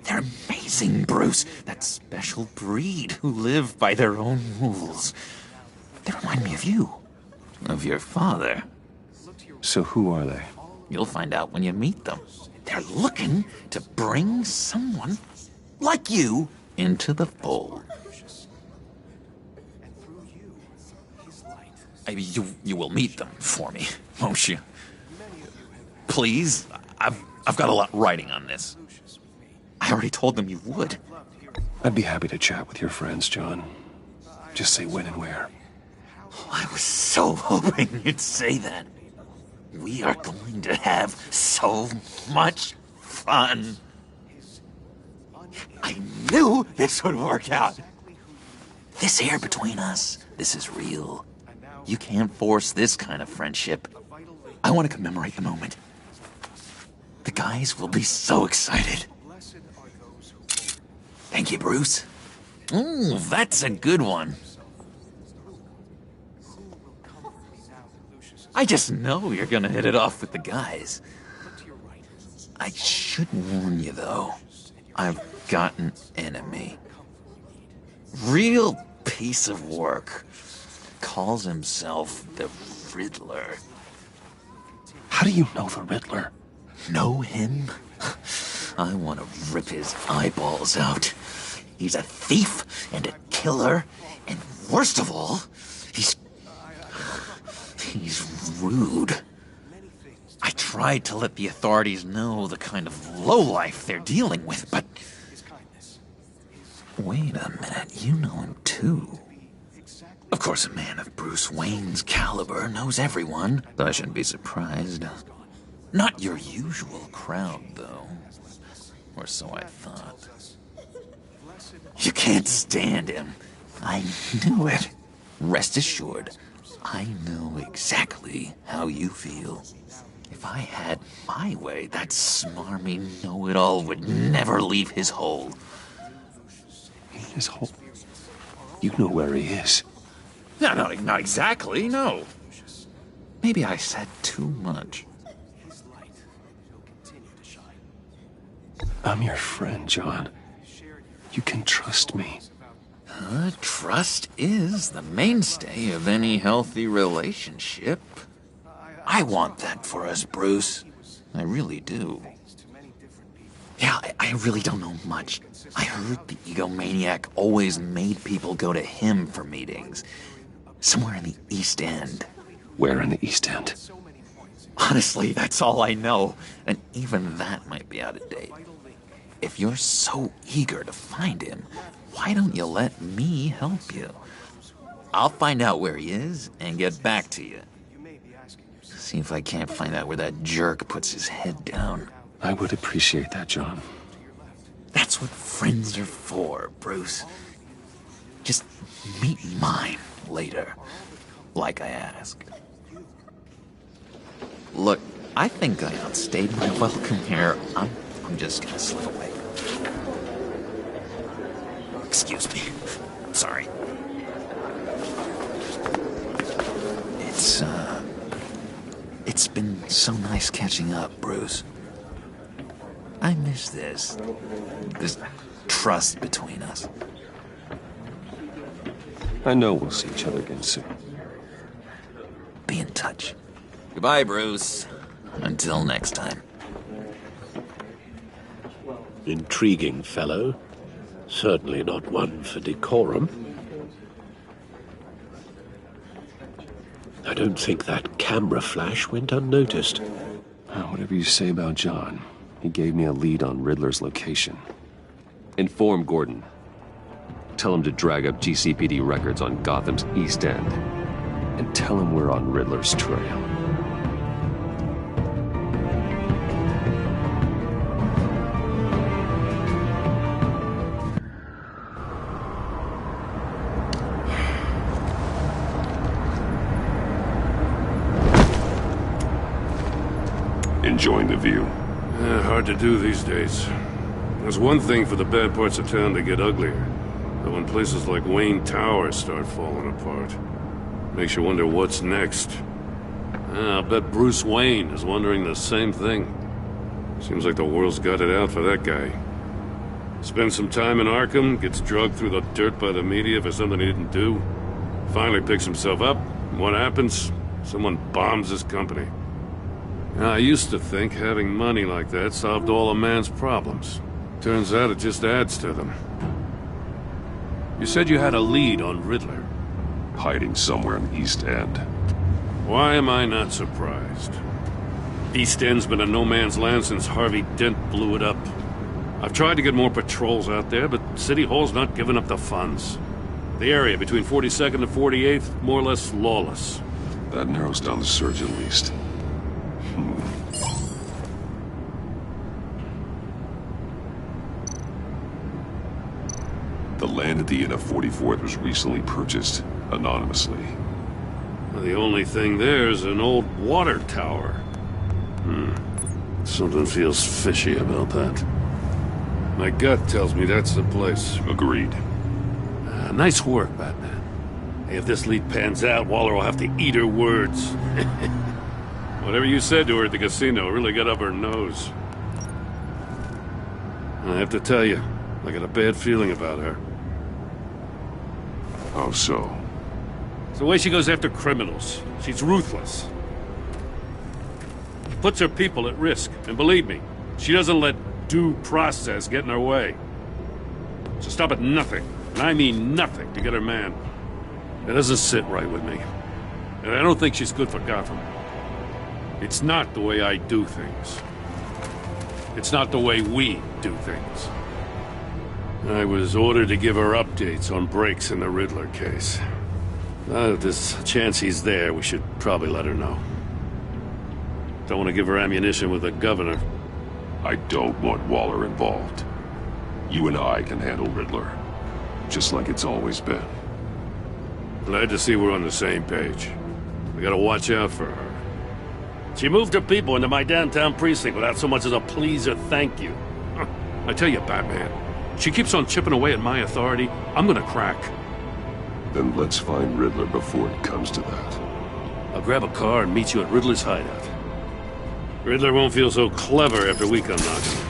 They're amazing, Bruce. That special breed who live by their own rules. They remind me of you. Of your father. So who are they? You'll find out when you meet them. They're looking to bring someone like you into the fold. You will meet them for me, won't you? Please? I've got a lot riding on this. I already told them you would. I'd be happy to chat with your friends, John. Just say when and where. I was so hoping you'd say that. We are going to have so much fun. I knew this would work out. This here between us, this is real. You can't force this kind of friendship. I want to commemorate the moment. The guys will be so excited. Thank you, Bruce. Ooh, that's a good one. I just know you're gonna hit it off with the guys. I should warn you, though. I've got an enemy. Real piece of work. Calls himself the Riddler. How do you know the Riddler? Know him? I want to rip his eyeballs out. He's a thief and a killer, and worst of all, he's rude. I tried to let the authorities know the kind of lowlife they're dealing with, but... Wait a minute, you know him too. Of course, a man of Bruce Wayne's caliber knows everyone, so I shouldn't be surprised. Not your usual crowd, though. Or so I thought. You can't stand him. I knew it. Rest assured, I know exactly how you feel. If I had my way, that smarmy know-it-all would never leave his hole. His hole? You know where he is. No, not exactly, no. Maybe I said too much. I'm your friend, John. You can trust me. Trust is the mainstay of any healthy relationship. I want that for us, Bruce. I really do. Yeah, I really don't know much. I heard the egomaniac always made people go to him for meetings. Somewhere in the East End. Where in the East End? Honestly, that's all I know. And even that might be out of date. If you're so eager to find him, why don't you let me help you? I'll find out where he is and get back to you. See if I can't find out where that jerk puts his head down. I would appreciate that, John. That's what friends are for, Bruce. Just meet mine later, like I asked. Look, I think I outstayed my welcome here. I'm just gonna slip away. Excuse me. Sorry. It's been so nice catching up, Bruce. I miss this trust between us. I know we'll see each other again soon. Be in touch. Goodbye, Bruce. Until next time. Intriguing fellow. Certainly not one for decorum. I don't think that camera flash went unnoticed. Whatever you say about John, he gave me a lead on Riddler's location. Inform Gordon. Tell him to drag up GCPD records on Gotham's East End. And tell him we're on Riddler's trail. Enjoying the view. Hard to do these days. There's one thing for the bad parts of town to get uglier. But when places like Wayne Tower start falling apart, makes you wonder what's next. I'll bet Bruce Wayne is wondering the same thing. Seems like the world's got it out for that guy. Spends some time in Arkham, gets drugged through the dirt by the media for something he didn't do. Finally picks himself up, and what happens? Someone bombs his company. Now, I used to think having money like that solved all a man's problems. Turns out it just adds to them. You said you had a lead on Riddler. Hiding somewhere in the East End. Why am I not surprised? East End's been a no-man's land since Harvey Dent blew it up. I've tried to get more patrols out there, but City Hall's not giving up the funds. The area between 42nd and 48th, more or less lawless. That narrows down the search at least. The land at the end of 44th was recently purchased, anonymously. Well, the only thing there is an old water tower. Something feels fishy about that. My gut tells me that's the place. Agreed. Nice work, Batman. Hey, if this lead pans out, Waller will have to eat her words. Whatever you said to her at the casino really got up her nose. I have to tell you, I got a bad feeling about her. How so? It's the way she goes after criminals. She's ruthless. Puts her people at risk. And believe me, she doesn't let due process get in her way. She'll stop at nothing, and I mean nothing, to get her man. It doesn't sit right with me. And I don't think she's good for Gotham. It's not the way I do things. It's not the way we do things. I was ordered to give her updates on breaks in the Riddler case. If there's a chance he's there, we should probably let her know. Don't want to give her ammunition with the governor. I don't want Waller involved. You and I can handle Riddler. Just like it's always been. Glad to see we're on the same page. We gotta watch out for her. She moved her people into my downtown precinct without so much as a please or thank you. I tell you, Batman, she keeps on chipping away at my authority, I'm gonna crack. Then let's find Riddler before it comes to that. I'll grab a car and meet you at Riddler's hideout. Riddler won't feel so clever after we come knocking.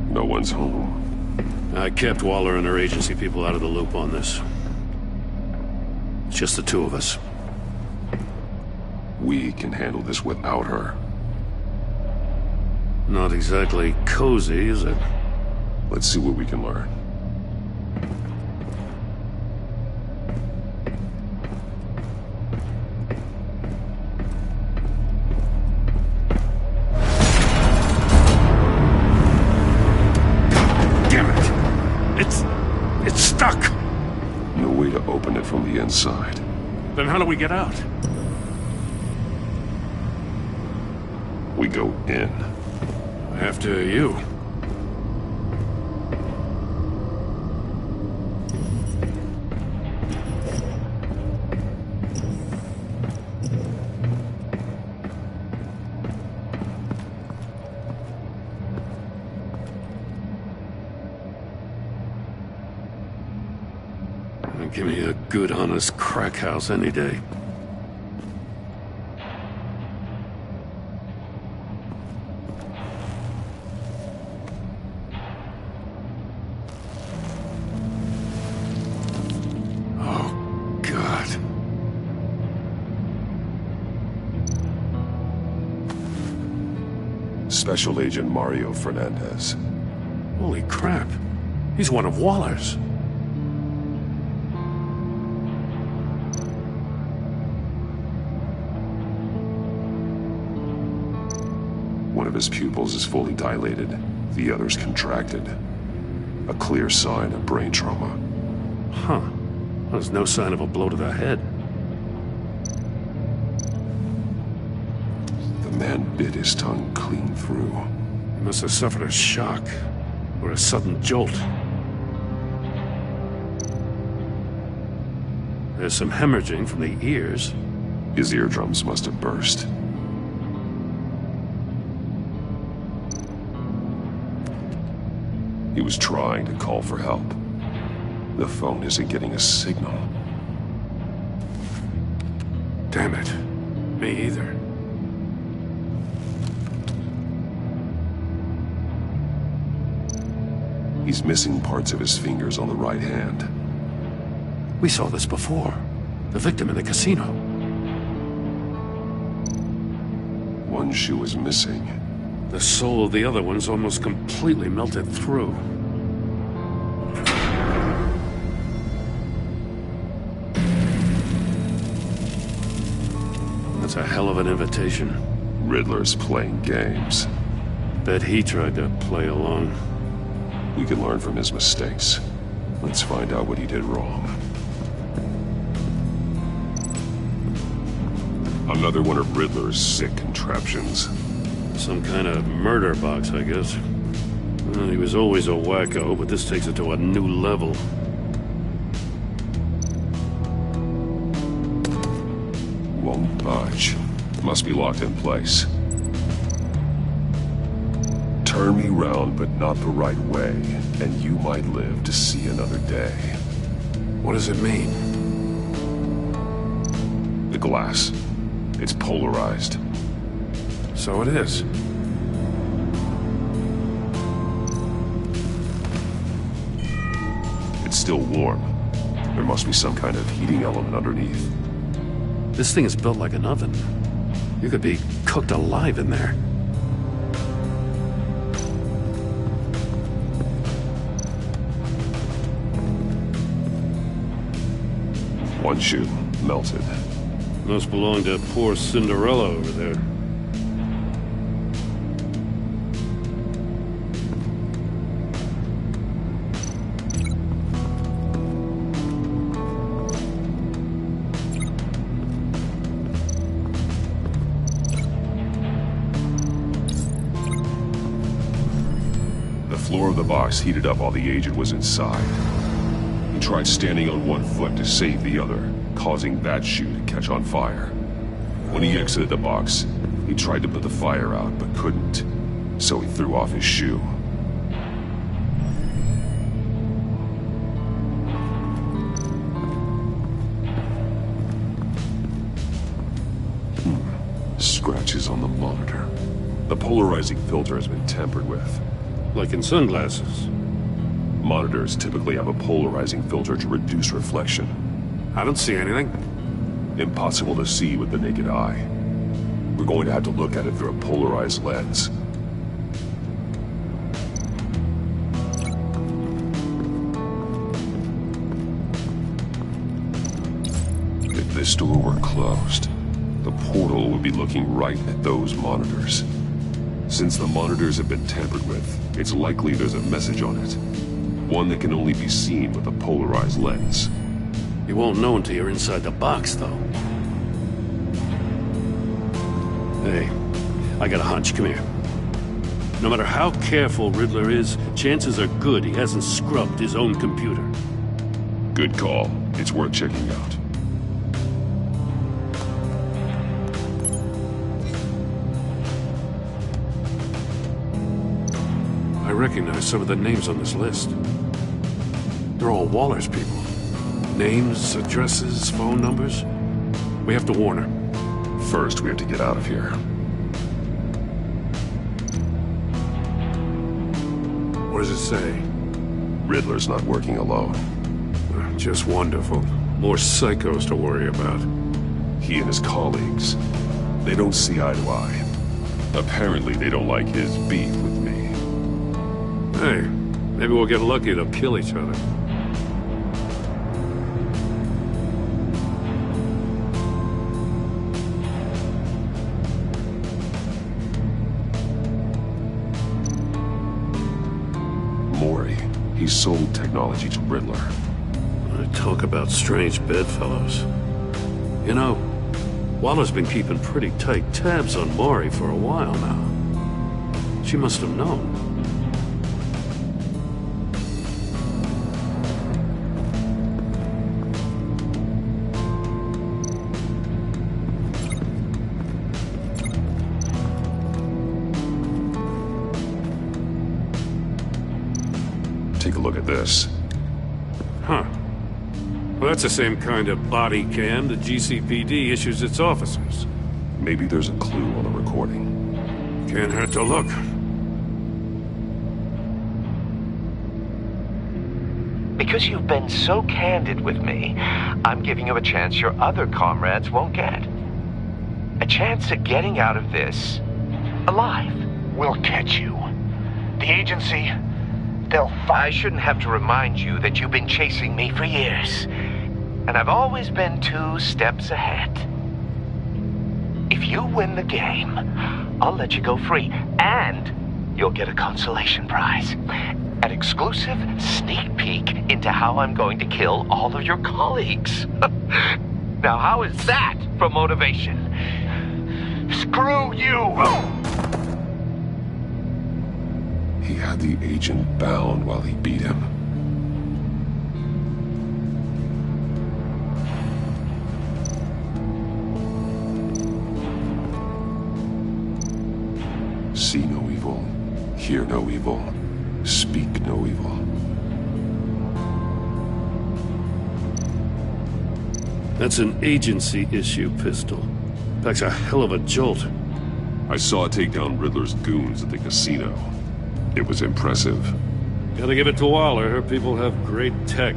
No one's home. I kept Waller and her agency people out of the loop on this. It's just the two of us. We can handle this without her. Not exactly cozy, is it? Let's see what we can learn. It's stuck! No way to open it from the inside. Then how do we get out? We go in. After you. Give me a good, honest crack house any day. Oh, God. Special Agent Mario Fernandez. Holy crap. He's one of Waller's. One of his pupils is fully dilated, the other's contracted. A clear sign of brain trauma. Huh. There's no sign of a blow to the head. The man bit his tongue clean through. He must have suffered a shock, or a sudden jolt. There's some hemorrhaging from the ears. His eardrums must have burst. He was trying to call for help. The phone isn't getting a signal. Damn it. Me either. He's missing parts of his fingers on the right hand. We saw this before. The victim in the casino. One shoe is missing. The sole of the other one's almost completely melted through. That's a hell of an invitation. Riddler's playing games. Bet he tried to play along. We can learn from his mistakes. Let's find out what he did wrong. Another one of Riddler's sick contraptions. Some kind of murder box, I guess. Well, he was always a wacko, but this takes it to a new level. Won't budge. Must be locked in place. Turn me round, but not the right way, and you might live to see another day. What does it mean? The glass. It's polarized. So it is. It's still warm. There must be some kind of heating element underneath. This thing is built like an oven. You could be cooked alive in there. One shoe, melted. Must belong to poor Cinderella over there. floor of the box heated up while the agent was inside. He tried standing on one foot to save the other, causing that shoe to catch on fire. When he exited the box, he tried to put the fire out, but couldn't, so he threw off his shoe. Scratches on the monitor. The polarizing filter has been tampered with. Like in sunglasses. Monitors typically have a polarizing filter to reduce reflection. I don't see anything. Impossible to see with the naked eye. We're going to have to look at it through a polarized lens. If this door were closed, the portal would be looking right at those monitors. Since the monitors have been tampered with, it's likely there's a message on it. One that can only be seen with a polarized lens. You won't know until you're inside the box, though. Hey, I got a hunch. Come here. No matter how careful Riddler is, chances are good he hasn't scrubbed his own computer. Good call. It's worth checking out. I recognize some of the names on this list. They're all Waller's people. Names, addresses, phone numbers. We have to warn her. First, we have to get out of here. What does it say? Riddler's not working alone. Just wonderful. More psychos to worry about. He and his colleagues, they don't see eye to eye. Apparently, they don't like his beef with me. Hey, maybe we'll get lucky to kill each other. He sold technology to Riddler. Talk about strange bedfellows. You know, Waller's been keeping pretty tight tabs on Maury for a while now. She must have known. Take a look at this. Huh. Well, that's the same kind of body cam the GCPD issues its officers. Maybe there's a clue on the recording. Can't hurt to look. Because you've been so candid with me, I'm giving you a chance your other comrades won't get. A chance at getting out of this alive. We'll catch you. The agency... I shouldn't have to remind you that you've been chasing me for years. And I've always been 2 steps ahead. If you win the game, I'll let you go free. And you'll get a consolation prize. An exclusive sneak peek into how I'm going to kill all of your colleagues. Now, how is that for motivation? Screw you! He had the agent bound while he beat him. See no evil, hear no evil, speak no evil. That's an agency issue pistol. Packs a hell of a jolt. I saw it take down Riddler's goons at the casino. It was impressive. Gotta give it to Waller. Her people have great tech.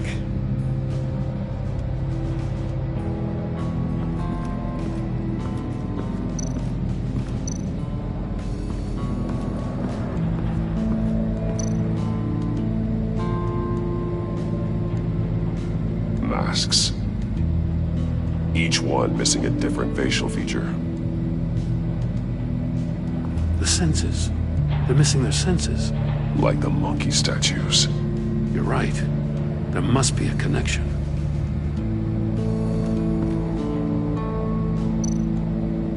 Masks. Each one missing a different facial feature. The senses. They're missing their senses. Like the monkey statues. You're right. There must be a connection.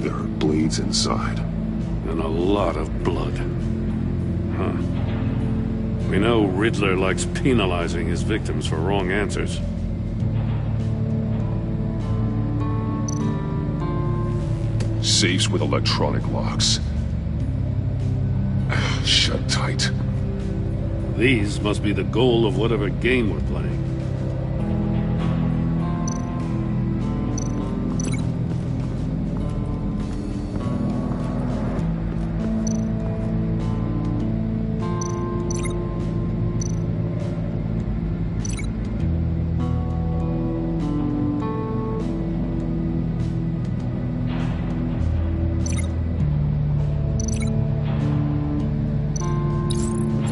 There are blades inside. And a lot of blood. Huh. We know Riddler likes penalizing his victims for wrong answers. Safes with electronic locks. Shut tight. These must be the goal of whatever game we're playing.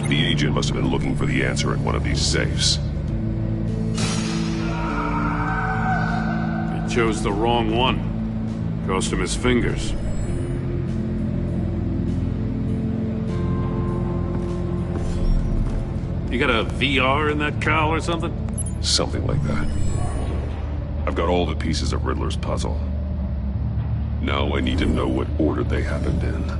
The agent must have been looking for the answer in one of these safes. He chose the wrong one. Cost him his fingers. You got a VR in that cowl or something? Something like that. I've got all the pieces of Riddler's puzzle. Now I need to know what order they happened in.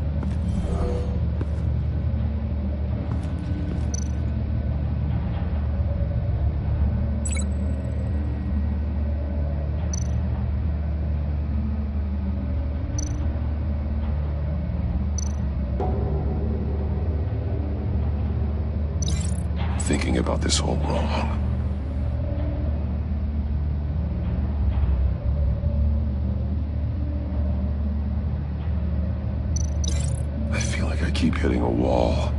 Thinking about this all wrong. I feel like I keep hitting a wall.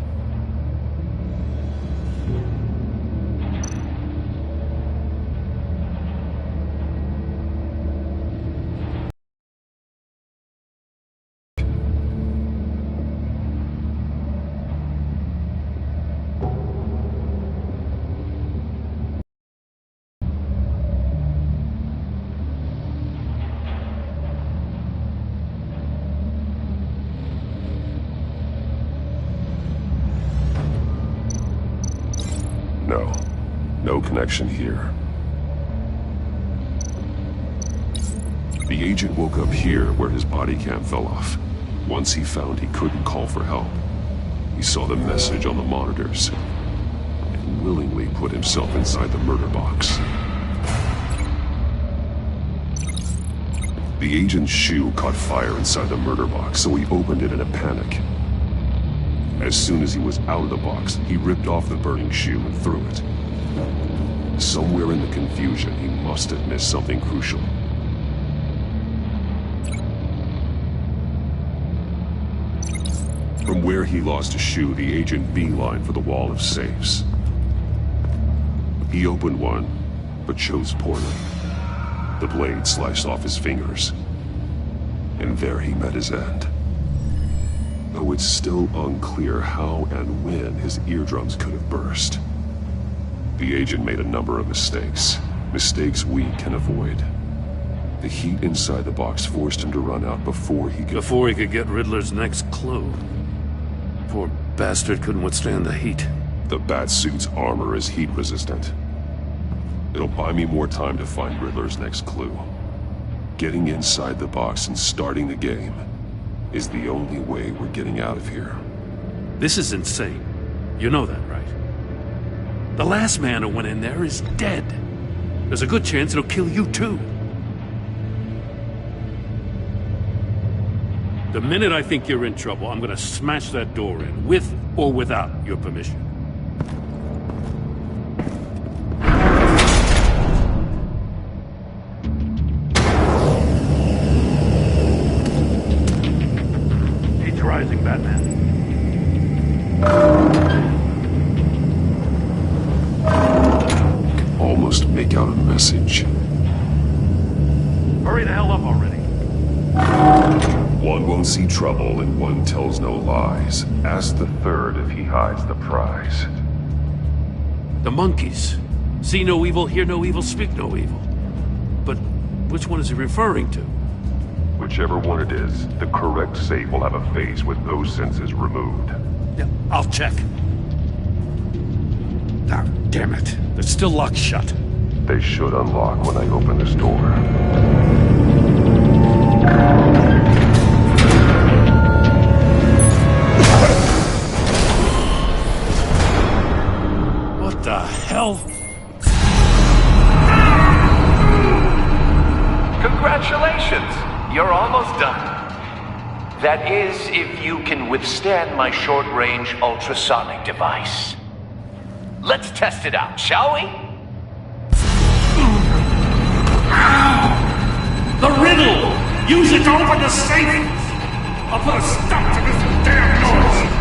No connection here. The agent woke up here where his body cam fell off. Once he found he couldn't call for help, he saw the message on the monitors and willingly put himself inside the murder box. The agent's shoe caught fire inside the murder box, so he opened it in a panic. As soon as he was out of the box, he ripped off the burning shoe and threw it. Somewhere in the confusion, he must have missed something crucial. From where he lost a shoe, the agent beelined for the wall of safes. He opened one, but chose poorly. The blade sliced off his fingers. And there he met his end. Though it's still unclear how and when his eardrums could have burst. The agent made a number of mistakes. Mistakes we can avoid. The heat inside the box forced him to run out before he could get Riddler's next clue. Poor bastard couldn't withstand the heat. The Batsuit's armor is heat resistant. It'll buy me more time to find Riddler's next clue. Getting inside the box and starting the game is the only way we're getting out of here. This is insane. You know that, right? The last man who went in there is dead. There's a good chance it'll kill you too. The minute I think you're in trouble, I'm gonna smash that door in, with or without your permission. Heat's rising, Batman. Almost make out a message. Hurry the hell up already. One won't see trouble and one tells no lies. Ask the third if he hides the prize. The monkeys. See no evil, hear no evil, speak no evil. But which one is he referring to? Whichever one it is, the correct safe will have a face with those senses removed. Yeah, I'll check. Ah, damn it. They're still locked shut. They should unlock when I open this door. the hell? Congratulations! You're almost done. That is, if you can withstand my short-range ultrasonic device. Let's test it out, shall we? The riddle! Use it to open the safe! I'll put a stop to this damn noise!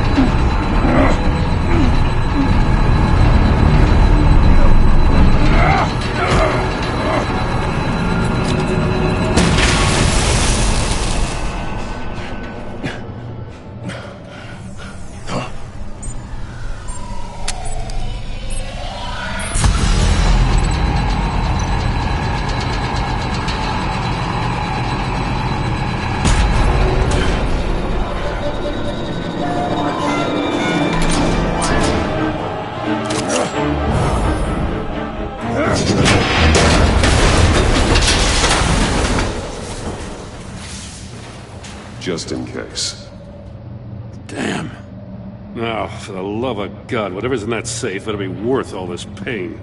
Just in case. Damn. Now, for the love of God, whatever's in that safe better be worth all this pain.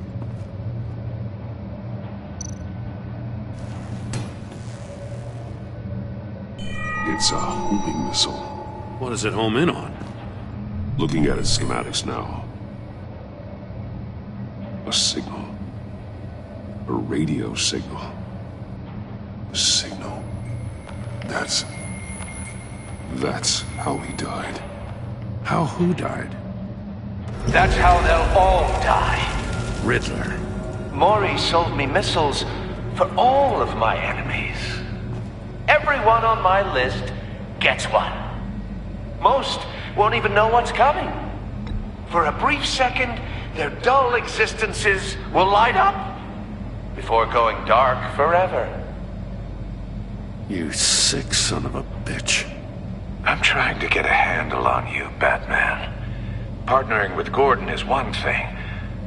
It's a homing missile. What does it home in on? Looking at its schematics now. A signal. A radio signal. A signal. That's how he died. How who died? That's how they'll all die. Riddler. Maury sold me missiles for all of my enemies. Everyone on my list gets one. Most won't even know what's coming. For a brief second, their dull existences will light up before going dark forever. You sick son of a bitch. I'm trying to get a handle on you, Batman. Partnering with Gordon is one thing.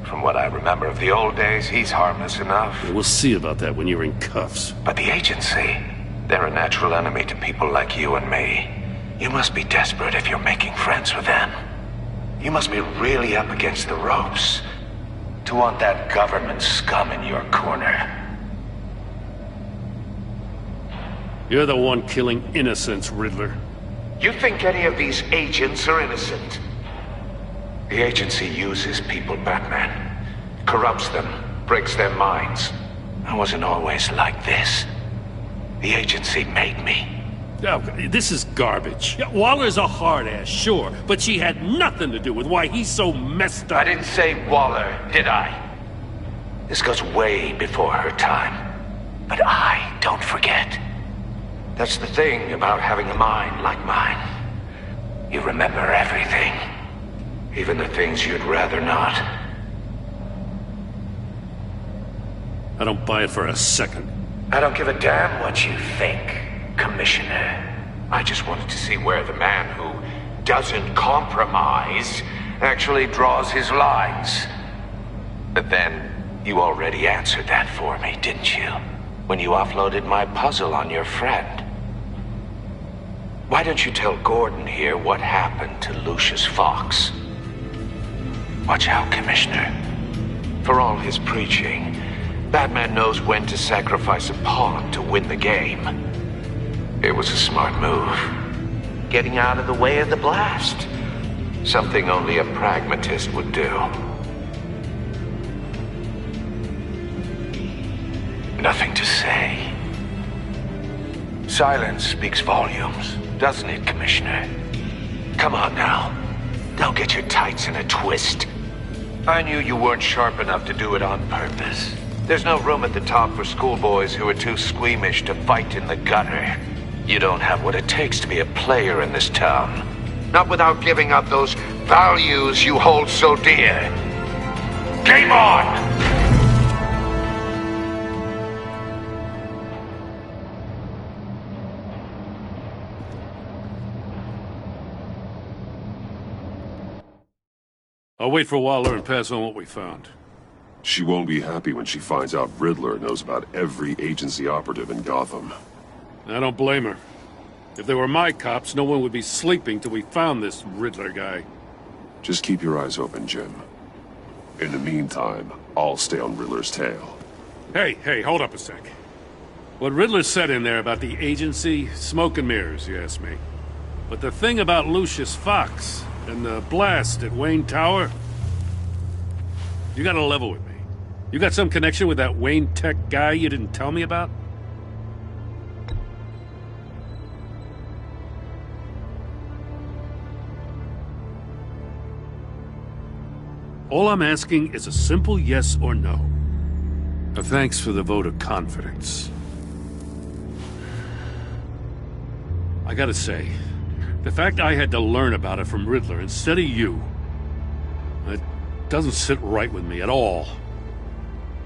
From what I remember of the old days, he's harmless enough. We'll see about that when you're in cuffs. But the agency, they're a natural enemy to people like you and me. You must be desperate if you're making friends with them. You must be really up against the ropes to want that government scum in your corner. You're the one killing innocents, Riddler. You think any of these agents are innocent? The agency uses people, Batman. Corrupts them, breaks their minds. I wasn't always like this. The agency made me. Oh, this is garbage. Yeah, Waller's a hard-ass, sure, but she had nothing to do with why he's so messed up. I didn't say Waller, did I? This goes way before her time. But I don't forget. That's the thing about having a mind like mine. You remember everything. Even the things you'd rather not. I don't buy it for a second. I don't give a damn what you think, Commissioner. I just wanted to see where the man who doesn't compromise actually draws his lines. But then, you already answered that for me, didn't you? When you offloaded my puzzle on your friend. Why don't you tell Gordon here what happened to Lucius Fox? Watch out, Commissioner. For all his preaching, Batman knows when to sacrifice a pawn to win the game. It was a smart move. Getting out of the way of the blast. Something only a pragmatist would do. Nothing to say. Silence speaks volumes, doesn't it, Commissioner? Come on now. Don't get your tights in a twist. I knew you weren't sharp enough to do it on purpose. There's no room at the top for schoolboys who are too squeamish to fight in the gutter. You don't have what it takes to be a player in this town. Not without giving up those values you hold so dear. Game on! I'll wait for Waller and pass on what we found. She won't be happy when she finds out Riddler knows about every agency operative in Gotham. I don't blame her. If they were my cops, no one would be sleeping till we found this Riddler guy. Just keep your eyes open, Jim. In the meantime, I'll stay on Riddler's tail. Hey, hold up a sec. What Riddler said in there about the agency, smoke and mirrors, you ask me. But the thing about Lucius Fox and the blast at Wayne Tower, you gotta level with me. You got some connection with that Wayne Tech guy you didn't tell me about? All I'm asking is a simple yes or no. Thanks for the vote of confidence. I gotta say, the fact I had to learn about it from Riddler instead of you, it doesn't sit right with me at all.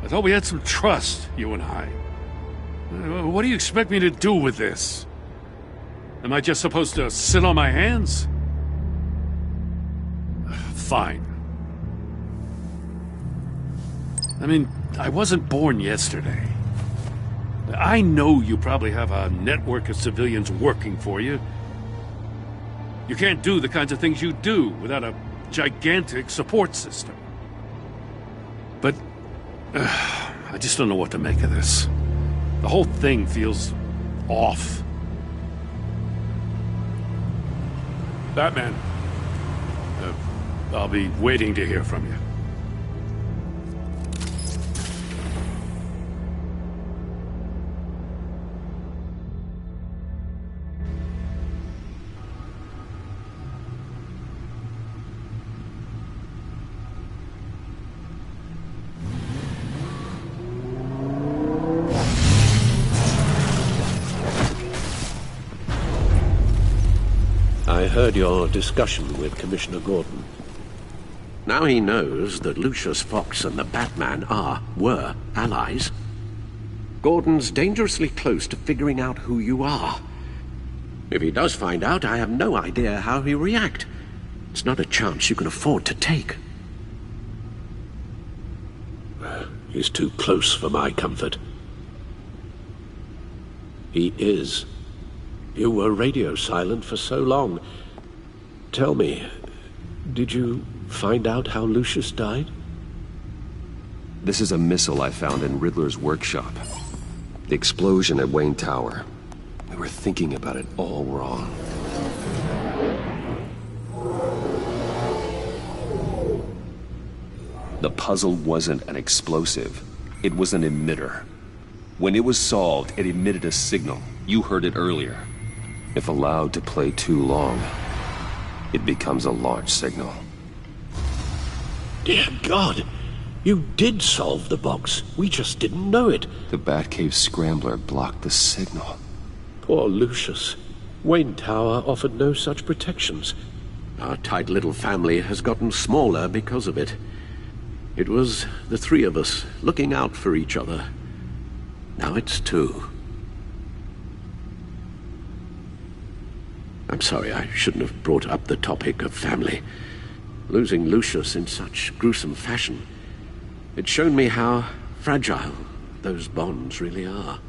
I thought we had some trust, you and I. What do you expect me to do with this? Am I just supposed to sit on my hands? Fine. I mean, I wasn't born yesterday. I know you probably have a network of civilians working for you. You can't do the kinds of things you do without a gigantic support system. But I just don't know what to make of this. The whole thing feels off. Batman, I'll be waiting to hear from you. I heard your discussion with Commissioner Gordon. Now he knows that Lucius Fox and the Batman were allies. Gordon's dangerously close to figuring out who you are. If he does find out, I have no idea how he'll react. It's not a chance you can afford to take. He's too close for my comfort. He is. You were radio silent for so long. Tell me, did you find out how Lucius died? This is a missile I found in Riddler's workshop. The explosion at Wayne Tower. We were thinking about it all wrong. The puzzle wasn't an explosive. It was an emitter. When it was solved, it emitted a signal. You heard it earlier. If allowed to play too long, it becomes a launch signal. Dear God, you did solve the box. We just didn't know it. The Batcave scrambler blocked the signal. Poor Lucius. Wayne Tower offered no such protections. Our tight little family has gotten smaller because of it. It was the three of us looking out for each other. Now it's two. I'm sorry, I shouldn't have brought up the topic of family. Losing Lucius in such gruesome fashion, it's shown me how fragile those bonds really are.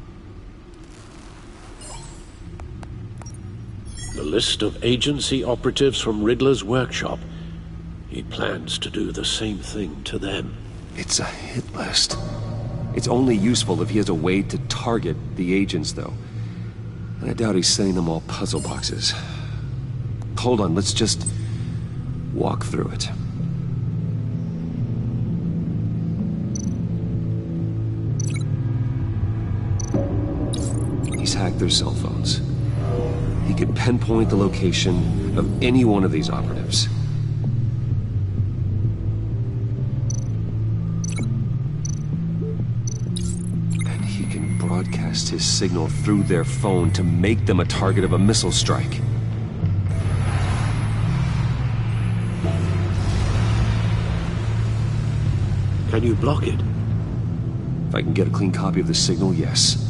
The list of agency operatives from Riddler's workshop. He plans to do the same thing to them. It's a hit list. It's only useful if he has a way to target the agents, though. And I doubt he's sending them all puzzle boxes. Hold on, let's just walk through it. He's hacked their cell phones. He can pinpoint the location of any one of these operatives. And he can broadcast his signal through their phone to make them a target of a missile strike. Can you block it? If I can get a clean copy of the signal, yes.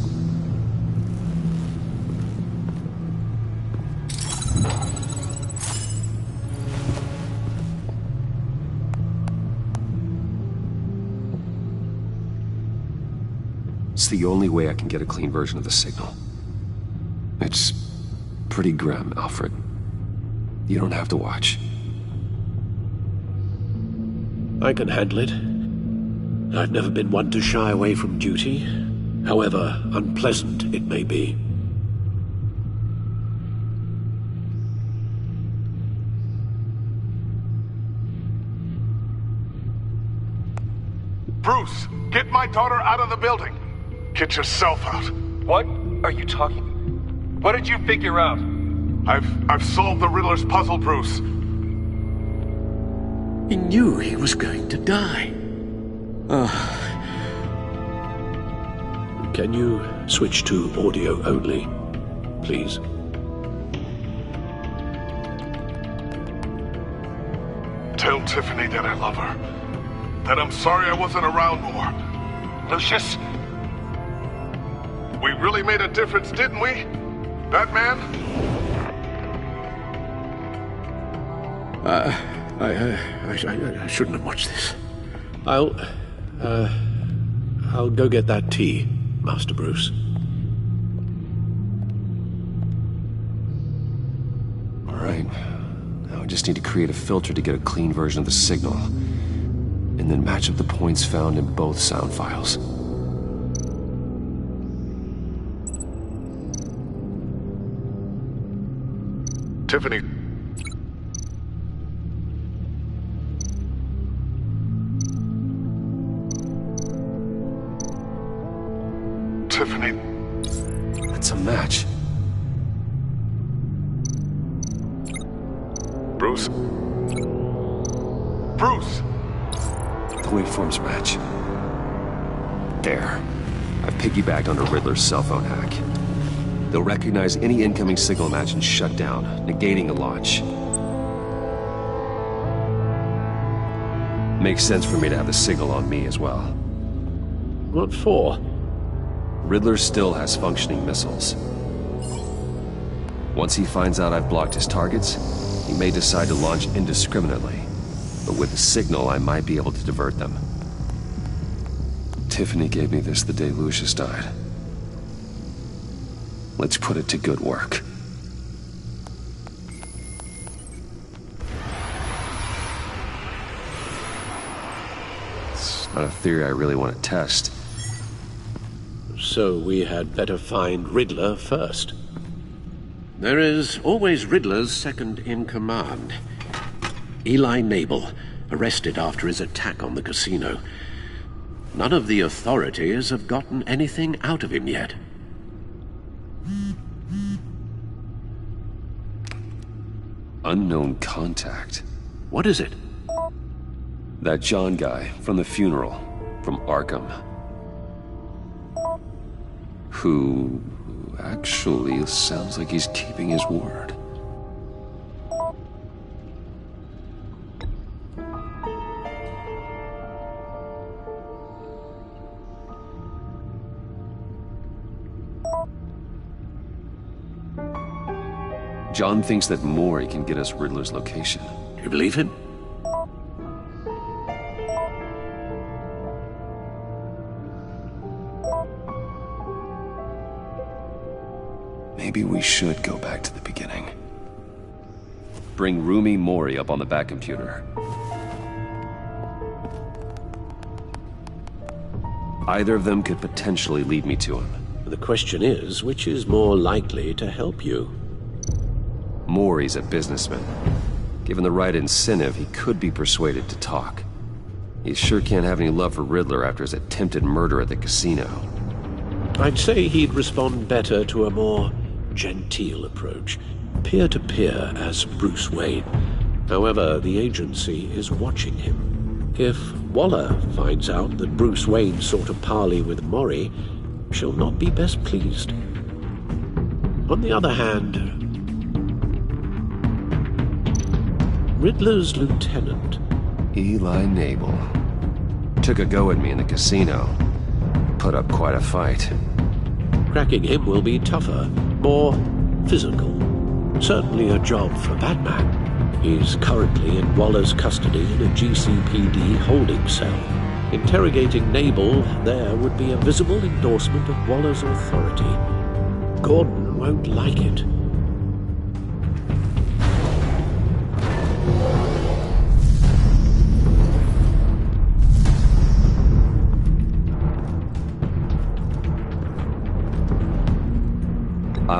It's the only way I can get a clean version of the signal. It's pretty grim, Alfred. You don't have to watch. I can handle it. I've never been one to shy away from duty, however unpleasant it may be. Bruce, get my daughter out of the building. Get yourself out. What are you talking? What did you figure out? I've solved the Riddler's puzzle, Bruce. He knew he was going to die. Can you switch to audio only, please? Tell Tiffany that I love her. That I'm sorry I wasn't around more. Lucius? We really made a difference, didn't we? Batman? I shouldn't have watched this. I'll go get that tea, Master Bruce. All right. Now I just need to create a filter to get a clean version of the signal, and then match up the points found in both sound files. Tiffany. Tiffany. That's a match. Bruce? Bruce! The waveforms match. There. I've piggybacked onto Riddler's cell phone hack. They'll recognize any incoming signal match and shut down, negating a launch. Makes sense for me to have the signal on me as well. What for? Riddler still has functioning missiles. Once he finds out I've blocked his targets, he may decide to launch indiscriminately. But with the signal, I might be able to divert them. Tiffany gave me this the day Lucius died. Let's put it to good work. It's not a theory I really want to test. So we had better find Riddler first. There is always Riddler's second-in-command. Eli Nabel, arrested after his attack on the casino. None of the authorities have gotten anything out of him yet. Unknown contact. What is it? That John guy from the funeral, from Arkham. Who actually sounds like he's keeping his word. John thinks that Mori can get us Riddler's location. Do you believe him? Maybe we should go back to the beginning. Bring Rumi Mori up on the back computer. Either of them could potentially lead me to him. The question is, which is more likely to help you? Mori's a businessman. Given the right incentive, he could be persuaded to talk. He sure can't have any love for Riddler after his attempted murder at the casino. I'd say he'd respond better to a more genteel approach, peer-to-peer as Bruce Wayne. However, the agency is watching him. If Waller finds out that Bruce Wayne sought a parley with Mori, she'll not be best pleased. On the other hand, Riddler's lieutenant, Eli Nabel, took a go at me in the casino. Put up quite a fight. Cracking him will be tougher, more physical. Certainly a job for Batman. He's currently in Waller's custody in a GCPD holding cell. Interrogating Nabel there would be a visible endorsement of Waller's authority. Gordon won't like it.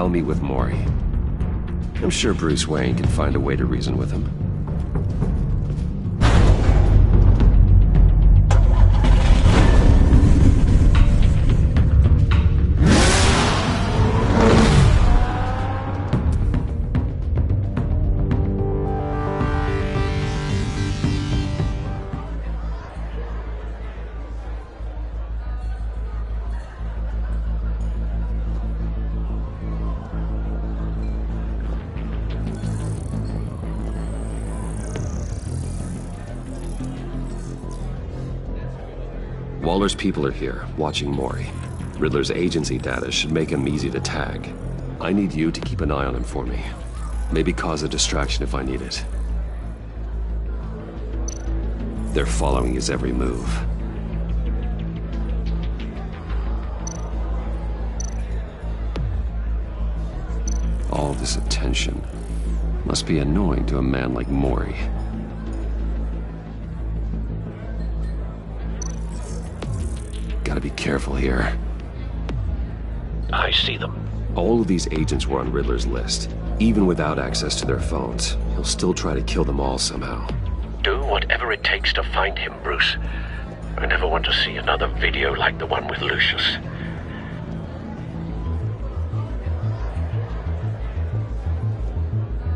I'll meet with Maury. I'm sure Bruce Wayne can find a way to reason with him. Waller's people are here, watching Maury. Riddler's agency data should make him easy to tag. I need you to keep an eye on him for me. Maybe cause a distraction if I need it. They're following his every move. All this attention must be annoying to a man like Maury. Gotta be careful here. I see them. All of these agents were on Riddler's list. Even without access to their phones, he'll still try to kill them all somehow. Do whatever it takes to find him, Bruce. I never want to see another video like the one with Lucius.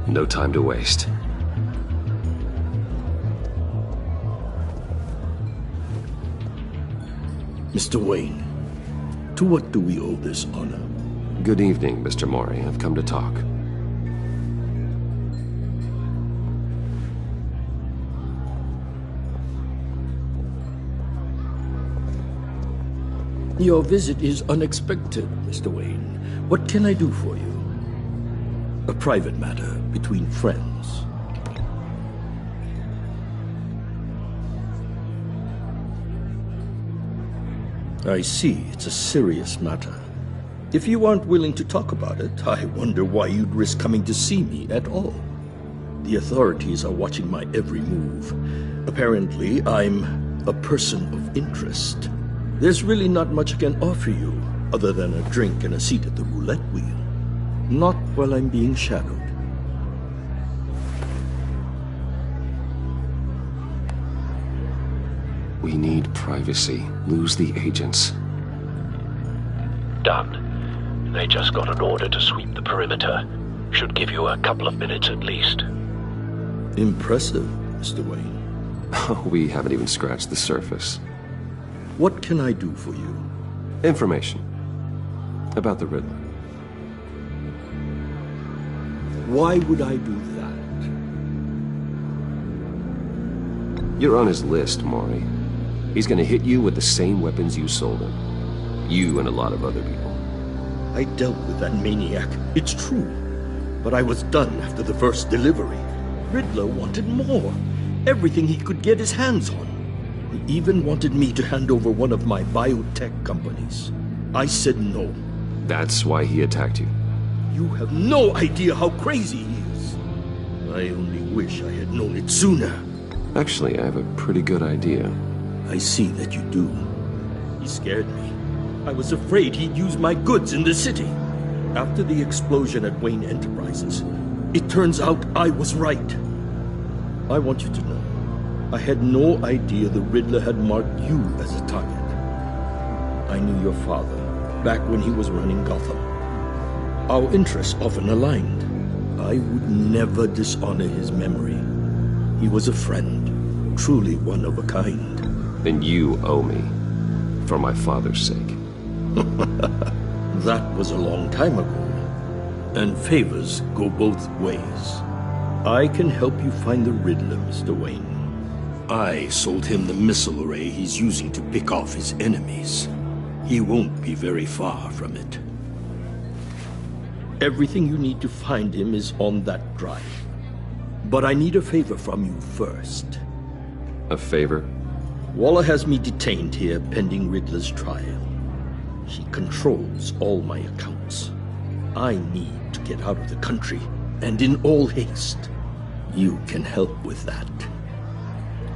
No time to waste. Mr. Wayne, to what do we owe this honor? Good evening, Mr. Maury. I've come to talk. Your visit is unexpected, Mr. Wayne. What can I do for you? A private matter between friends. I see, it's a serious matter. If you aren't willing to talk about it, I wonder why you'd risk coming to see me at all. The authorities are watching my every move. Apparently, I'm a person of interest. There's really not much I can offer you, other than a drink and a seat at the roulette wheel. Not while I'm being shadowed. We need privacy. Lose the agents. Done. They just got an order to sweep the perimeter. Should give you a couple of minutes at least. Impressive, Mr. Wayne. We haven't even scratched the surface. What can I do for you? Information. About the Riddler. Why would I do that? You're on his list, Maury. He's gonna hit you with the same weapons you sold him. You and a lot of other people. I dealt with that maniac, it's true. But I was done after the first delivery. Riddler wanted more. Everything he could get his hands on. He even wanted me to hand over one of my biotech companies. I said no. That's why he attacked you? You have no idea how crazy he is. I only wish I had known it sooner. Actually, I have a pretty good idea. I see that you do. He scared me. I was afraid he'd use my goods in the city. After the explosion at Wayne Enterprises, it turns out I was right. I want you to know, I had no idea the Riddler had marked you as a target. I knew your father back when he was running Gotham. Our interests often aligned. I would never dishonor his memory. He was a friend, truly one of a kind. Then you owe me, for my father's sake. That was a long time ago, and favors go both ways. I can help you find the Riddler, Mr. Wayne. I sold him the missile array he's using to pick off his enemies. He won't be very far from it. Everything you need to find him is on that drive. But I need a favor from you first. A favor? Waller has me detained here pending Riddler's trial. He controls all my accounts. I need to get out of the country, and in all haste. You can help with that.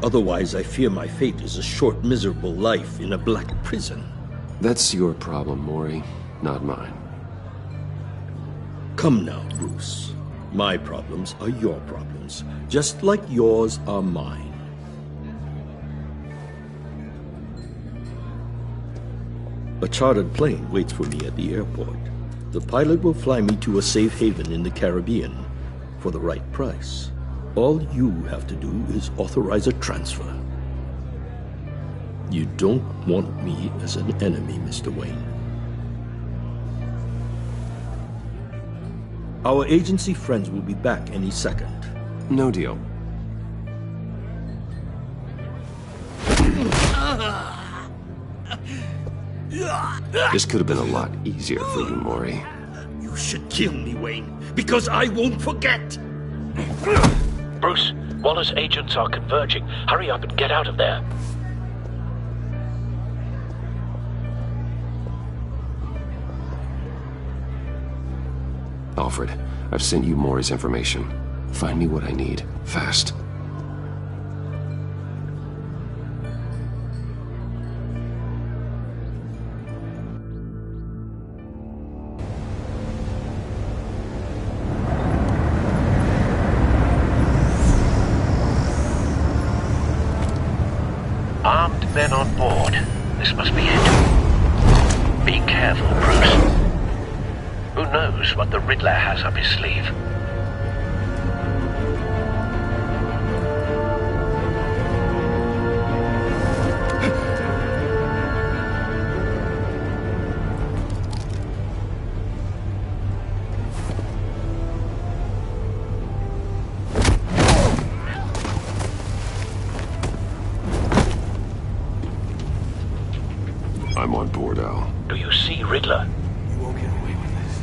Otherwise, I fear my fate is a short, miserable life in a black prison. That's your problem, Maury, not mine. Come now, Bruce. My problems are your problems, just like yours are mine. A chartered plane waits for me at the airport. The pilot will fly me to a safe haven in the Caribbean for the right price. All you have to do is authorize a transfer. You don't want me as an enemy, Mr. Wayne. Our agency friends will be back any second. No deal. This could have been a lot easier for you, Maury. You should kill me, Wayne, because I won't forget! Bruce, Waller's agents are converging. Hurry up and get out of there. Alfred, I've sent you Maury's information. Find me what I need, fast. Armed men on board. This must be it. Be careful, Bruce. Who knows what the Riddler has up his sleeve? I'm on board, Al. Do you see Riddler? You won't get away with this.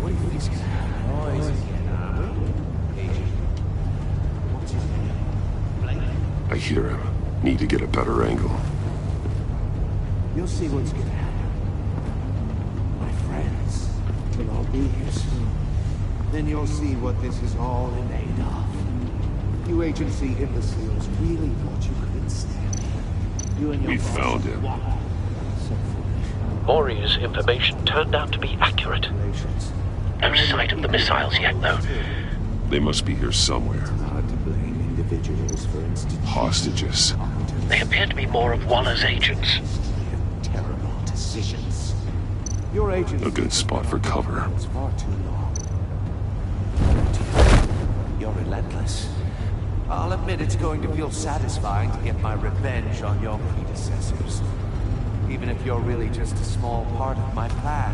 What do you think is gonna happen? I hear him. Need to get a better angle. You'll see what's gonna happen. My friends will all be here soon. Then you'll see what this is all in aid of. You agency imbeciles really thought you could stand me. You and your We boss found him. Maury's information turned out to be accurate. No sight of the missiles yet, though. They must be here somewhere. Hard to blame individuals for institutions. Hostages. They appear to be more of Waller's agents. Terrible decisions. Your agency A good spot for cover. was far too long. You're relentless. I'll admit it's going to feel satisfying to get my revenge on your predecessors. Even if you're really just a small part of my plan.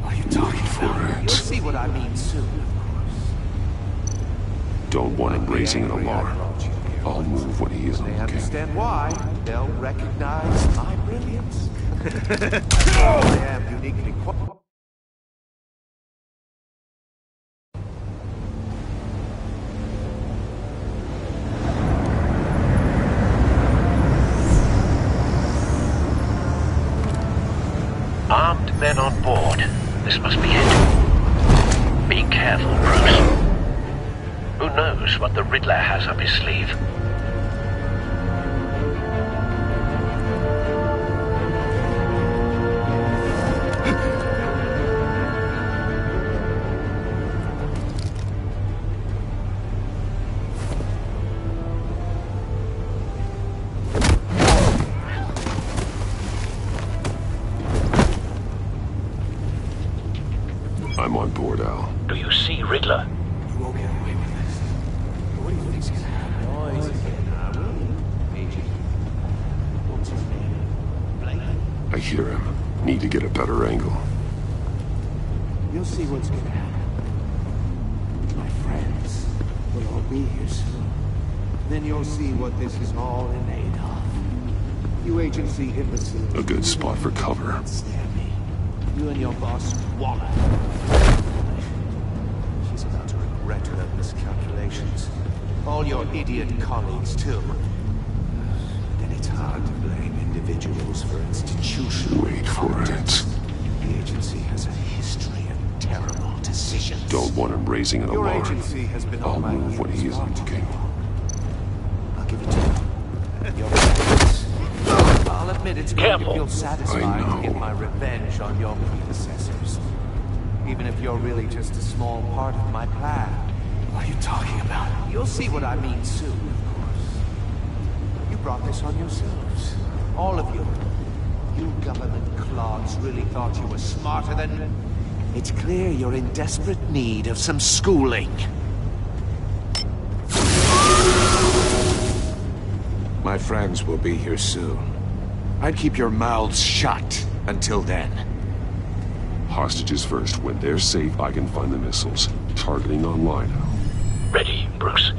What are you talking about? You'll see what I mean soon, of course. Don't want him raising an alarm. I'll move when he isn't They looking. understand why. They'll recognize my brilliance. I am uniquely Armed men on board. This must be it. Be careful, Bruce. Who knows what the Riddler has up his sleeve? I'm on board, Al. Do you see Riddler? You won't get away with this. What do you think's gonna happen? I hear him. Need to get a better angle. You'll see what's gonna happen. My friends will all be here soon. Then you'll see what this is all in aid of. You agency imbeciles. A good spot for cover. Stand me. You and your boss, Waller. She's about to regret her miscalculations. All your idiot colleagues, too. Then it's hard to blame individuals for institutional Wait for it. The agency has a history of terrible decisions. Don't want him raising an Your alarm. agency has been I'll on my move when he heels isn't far too looking. long. I'll give it to you. Your relentless. I'll admit it's going to feel satisfying to get my revenge on your predecessors. Even if you're really just a small part of my plan. What are you talking about? You'll see what I mean soon, of course. You brought this on yourselves. All of you. You government clods really thought you were smarter than... It's clear you're in desperate need of some schooling. My friends will be here soon. I'd keep your mouths shut until then. Hostages first. When they're safe, I can find the missiles. Targeting online. Ready, Bruce.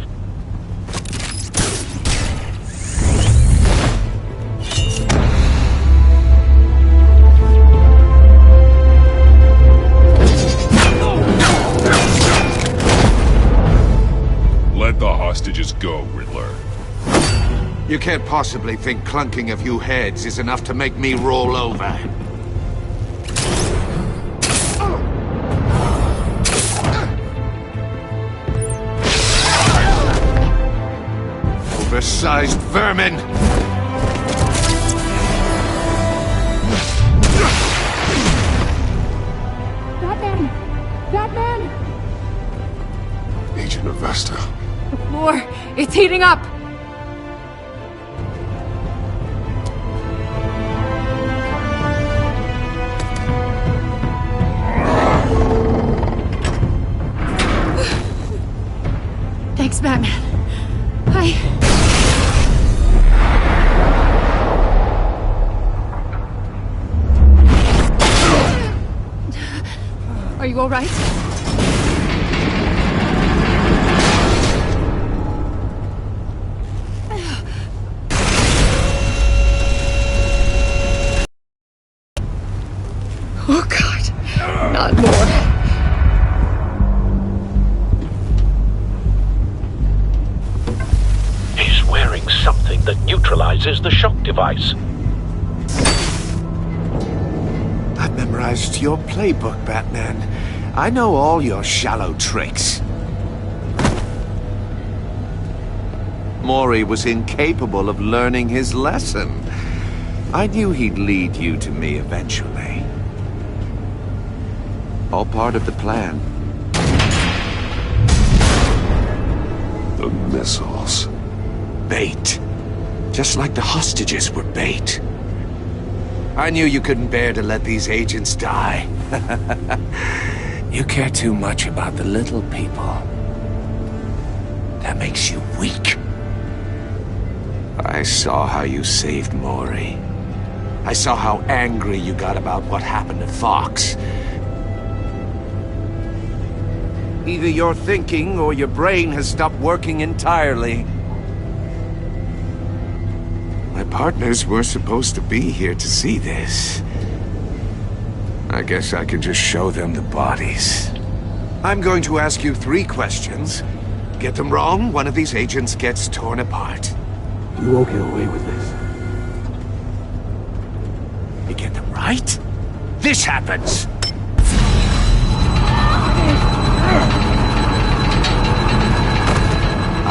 Let the hostages go, Riddler. You can't possibly think clunking a few heads is enough to make me roll over. Oversized vermin! Batman! Batman! Agent Avesta. The floor, it's heating up! Thanks, Batman. Are you all right? Oh, God. Not more. He's wearing something that neutralizes the shock device. I've memorized your playbook, Batman. I know all your shallow tricks. Mori was incapable of learning his lesson. I knew he'd lead you to me eventually. All part of the plan. The missiles. Bait. Just like the hostages were bait. I knew you couldn't bear to let these agents die. You care too much about the little people. That makes you weak. I saw how you saved Mori. I saw how angry you got about what happened to Fox. Either you're thinking or your brain has stopped working entirely. My partners were supposed to be here to see this. I guess I can just show them the bodies. I'm going to ask you 3 questions. Get them wrong, one of these agents gets torn apart. You won't get away with this. You get them right, this happens!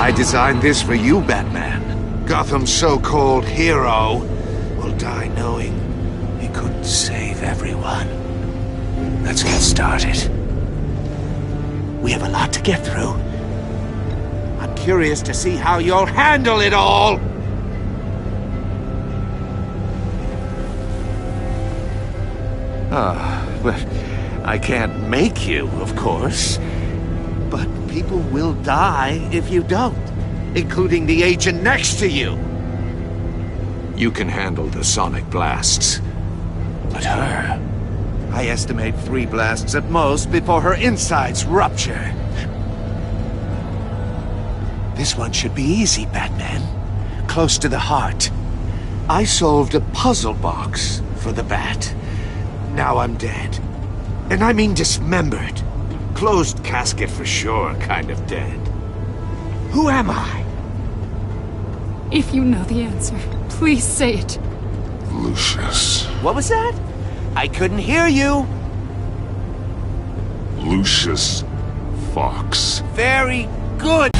I designed this for you, Batman. Gotham's so-called hero will die knowing he couldn't save everyone. Let's get started. We have a lot to get through. I'm curious to see how you'll handle it all! Well, I can't make you, of course. But people will die if you don't, including the agent next to you. You can handle the sonic blasts. But her... I estimate 3 blasts at most before her insides rupture. This one should be easy, Batman. Close to the heart. I solved a puzzle box for the Bat. Now I'm dead. And I mean dismembered. Closed casket for sure, kind of dead. Who am I? If you know the answer, please say it. Lucius. What was that? I couldn't hear you. Lucius Fox. Very good.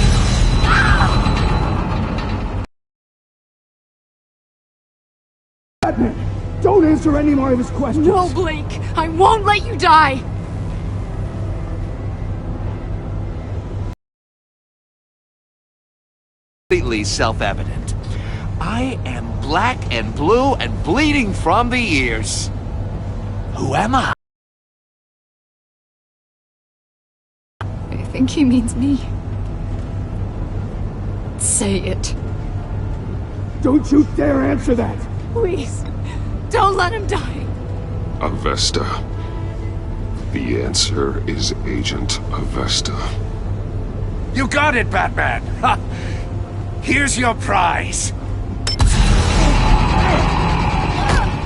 Batman, don't answer any more of his questions. No, Blake. I won't let you die. completely self-evident. I am black and blue and bleeding from the ears. Who am I? I think he means me. Say it. Don't you dare answer that! Please, don't let him die. Avesta. The answer is Agent Avesta. You got it, Batman! Ha! Here's your prize!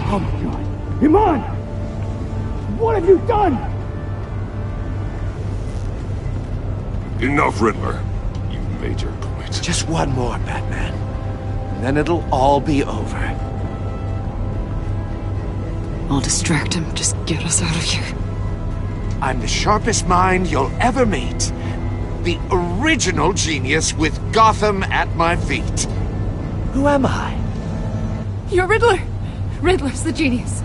Oh my god! Iman! What have you done? Enough, Riddler. You made your point. Just one more, Batman. And then it'll all be over. I'll distract him. Just get us out of here. I'm the sharpest mind you'll ever meet. The original genius with Gotham at my feet. Who am I? You're Riddler. Riddler's the genius.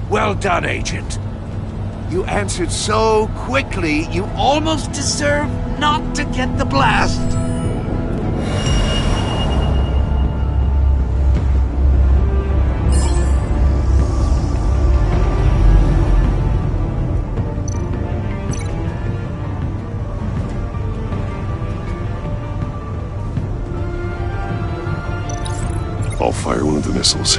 Well done, Agent. You answered so quickly, you almost deserve not to get the blast. I'll fire one of the missiles.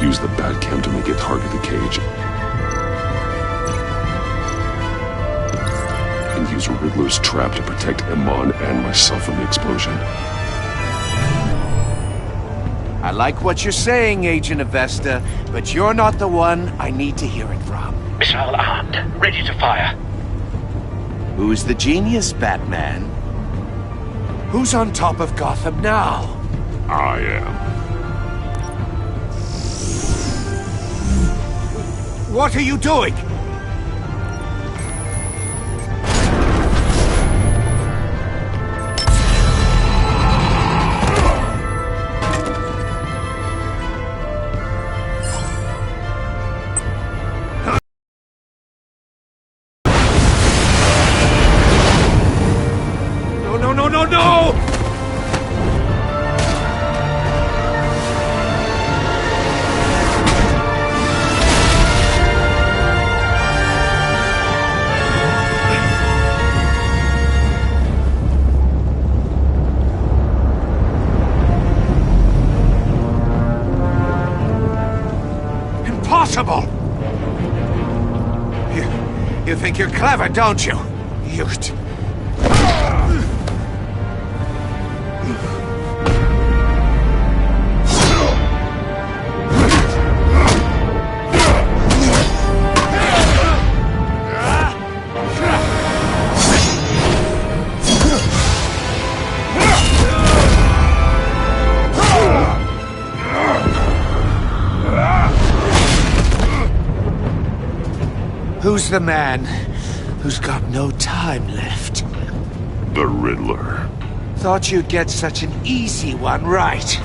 Use the Batcam to make it target the cage. And use Riddler's trap to protect Iman and myself from the explosion. I like what you're saying, Agent Avesta, but you're not the one I need to hear it from. Missile armed, ready to fire. Who's the genius, Batman? Who's on top of Gotham now? I am. What are you doing? No! Impossible! You think you're clever, don't you? You... Who's the man who's got no time left? The Riddler. Thought you'd get such an easy one right.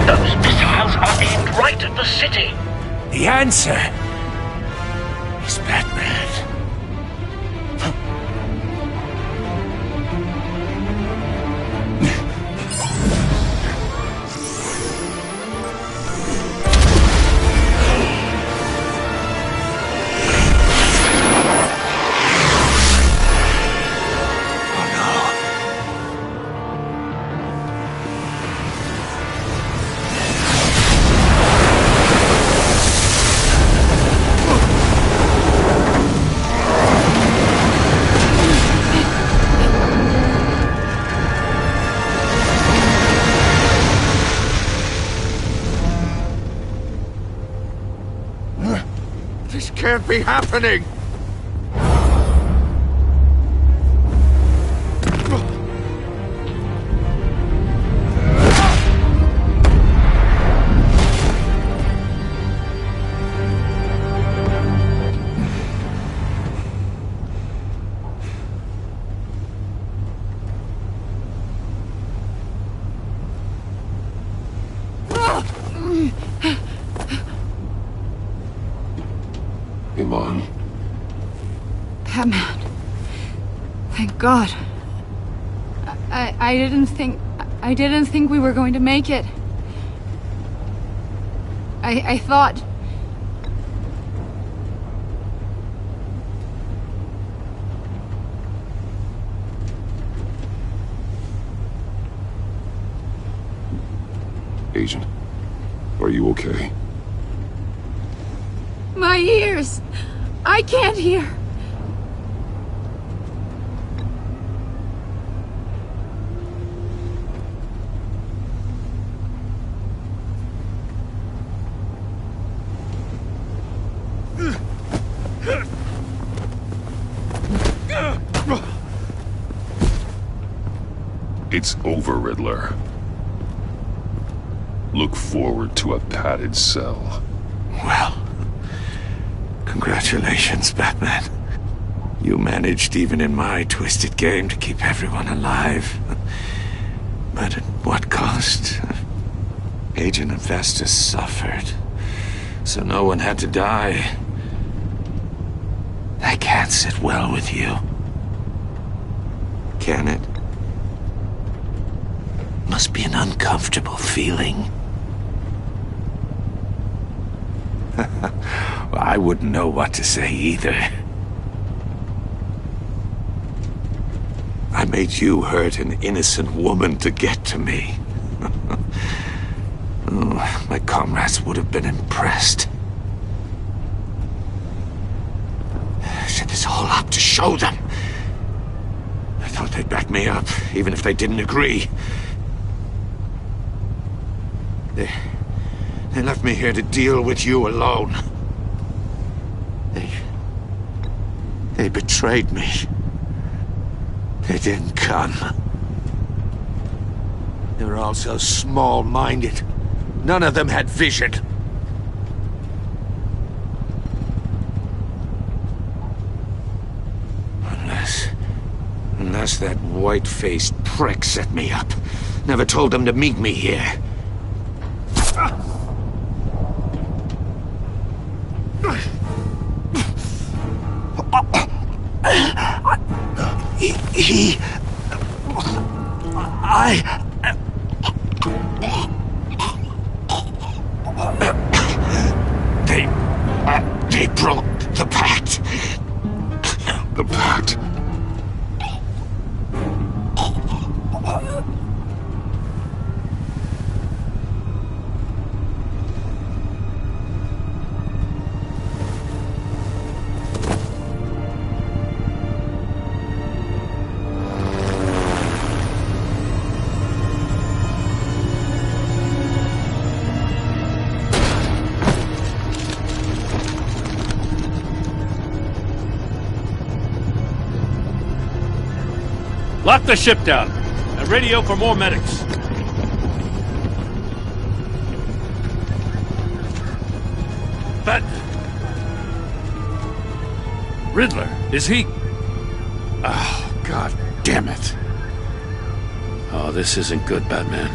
Those missiles are aimed right at the city. The answer is Batman. This can't be happening! Iman. Batman. Thank God. I didn't think we were going to make it. I thought... Agent, are you okay? My ears! I can't hear! It's over, Riddler. Look forward to a padded cell. Well, congratulations, Batman. You managed, even in my twisted game, to keep everyone alive. But at what cost? Agent Avesta suffered, so no one had to die. That can't sit well with you. Can it? Must be an uncomfortable feeling. Well, I wouldn't know what to say either. I made you hurt an innocent woman to get to me. Oh, my comrades would have been impressed. I set this all up to show them. I thought they'd back me up, even if they didn't agree. They left me here to deal with you alone. They betrayed me. They didn't come. They were all so small-minded. None of them had vision. Unless that white-faced prick set me up. Never told them to meet me here. They broke the pact. The pact? Lock the ship down, and radio for more medics. But... Riddler, is he... Oh, God damn it. Oh, this isn't good, Batman.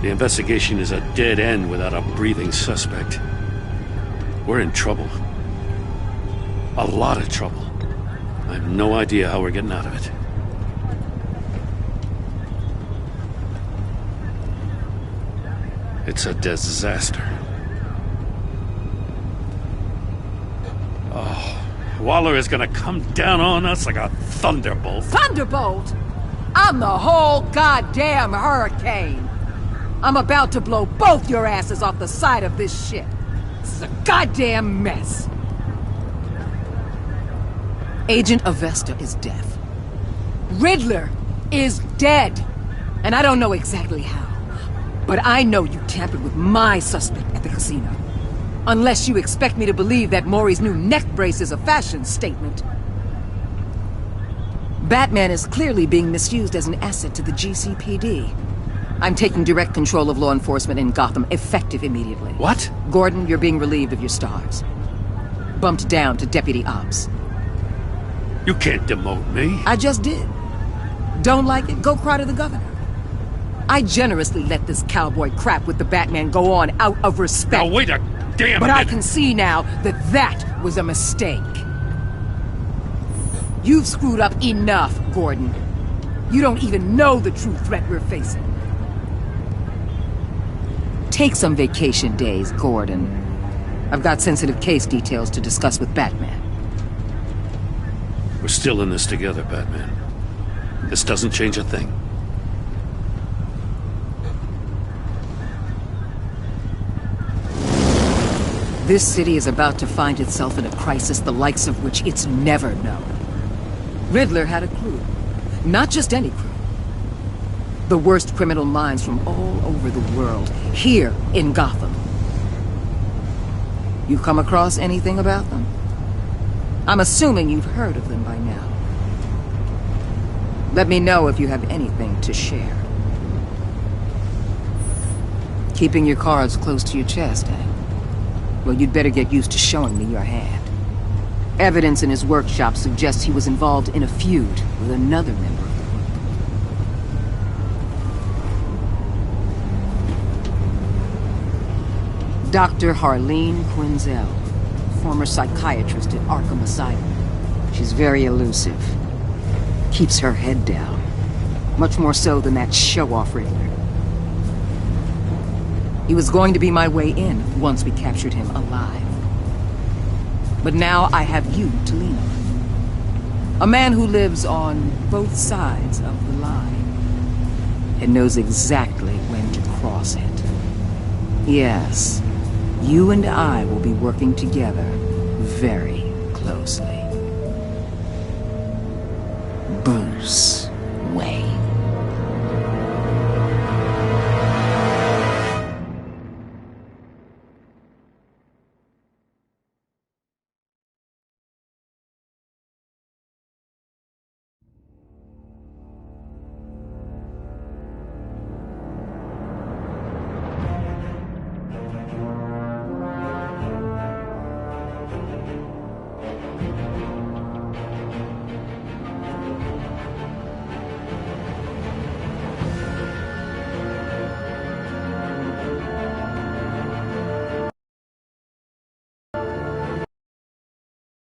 The investigation is a dead end without a breathing suspect. We're in trouble. A lot of trouble. I have no idea how we're getting out of it. It's a disaster. Oh, Waller is gonna come down on us like a thunderbolt. Thunderbolt? I'm the whole goddamn hurricane. I'm about to blow both your asses off the side of this ship. This is a goddamn mess. Agent Avesta is deaf. Riddler is dead. And I don't know exactly how. But I know you tampered with my suspect at the casino. Unless you expect me to believe that Maury's new neck brace is a fashion statement. Batman is clearly being misused as an asset to the GCPD. I'm taking direct control of law enforcement in Gotham, effective immediately. What? Gordon, you're being relieved of your stars. Bumped down to Deputy Ops. You can't demote me. I just did. Don't like it? Go cry to the governor. I generously let this cowboy crap with the Batman go on out of respect. Now wait a damn But I minute. can see now that that was a mistake. You've screwed up enough, Gordon. You don't even know the true threat we're facing. Take some vacation days, Gordon. I've got sensitive case details to discuss with Batman. We're still in this together, Batman. This doesn't change a thing. This city is about to find itself in a crisis the likes of which it's never known. Riddler had a crew. Not just any crew. The worst criminal minds from all over the world, here in Gotham. You've come across anything about them? I'm assuming you've heard of them by now. Let me know if you have anything to share. Keeping your cards close to your chest, eh? Well, you'd better get used to showing me your hand. Evidence in his workshop suggests he was involved in a feud with another member of the group. Dr. Harleen Quinzel, former psychiatrist at Arkham Asylum. She's very elusive. Keeps her head down. Much more so than that show-off Riddler. He was going to be my way in once we captured him alive. But now I have you to lean on. A man who lives on both sides of the line and knows exactly when to cross it. Yes, you and I will be working together very closely. Bruce.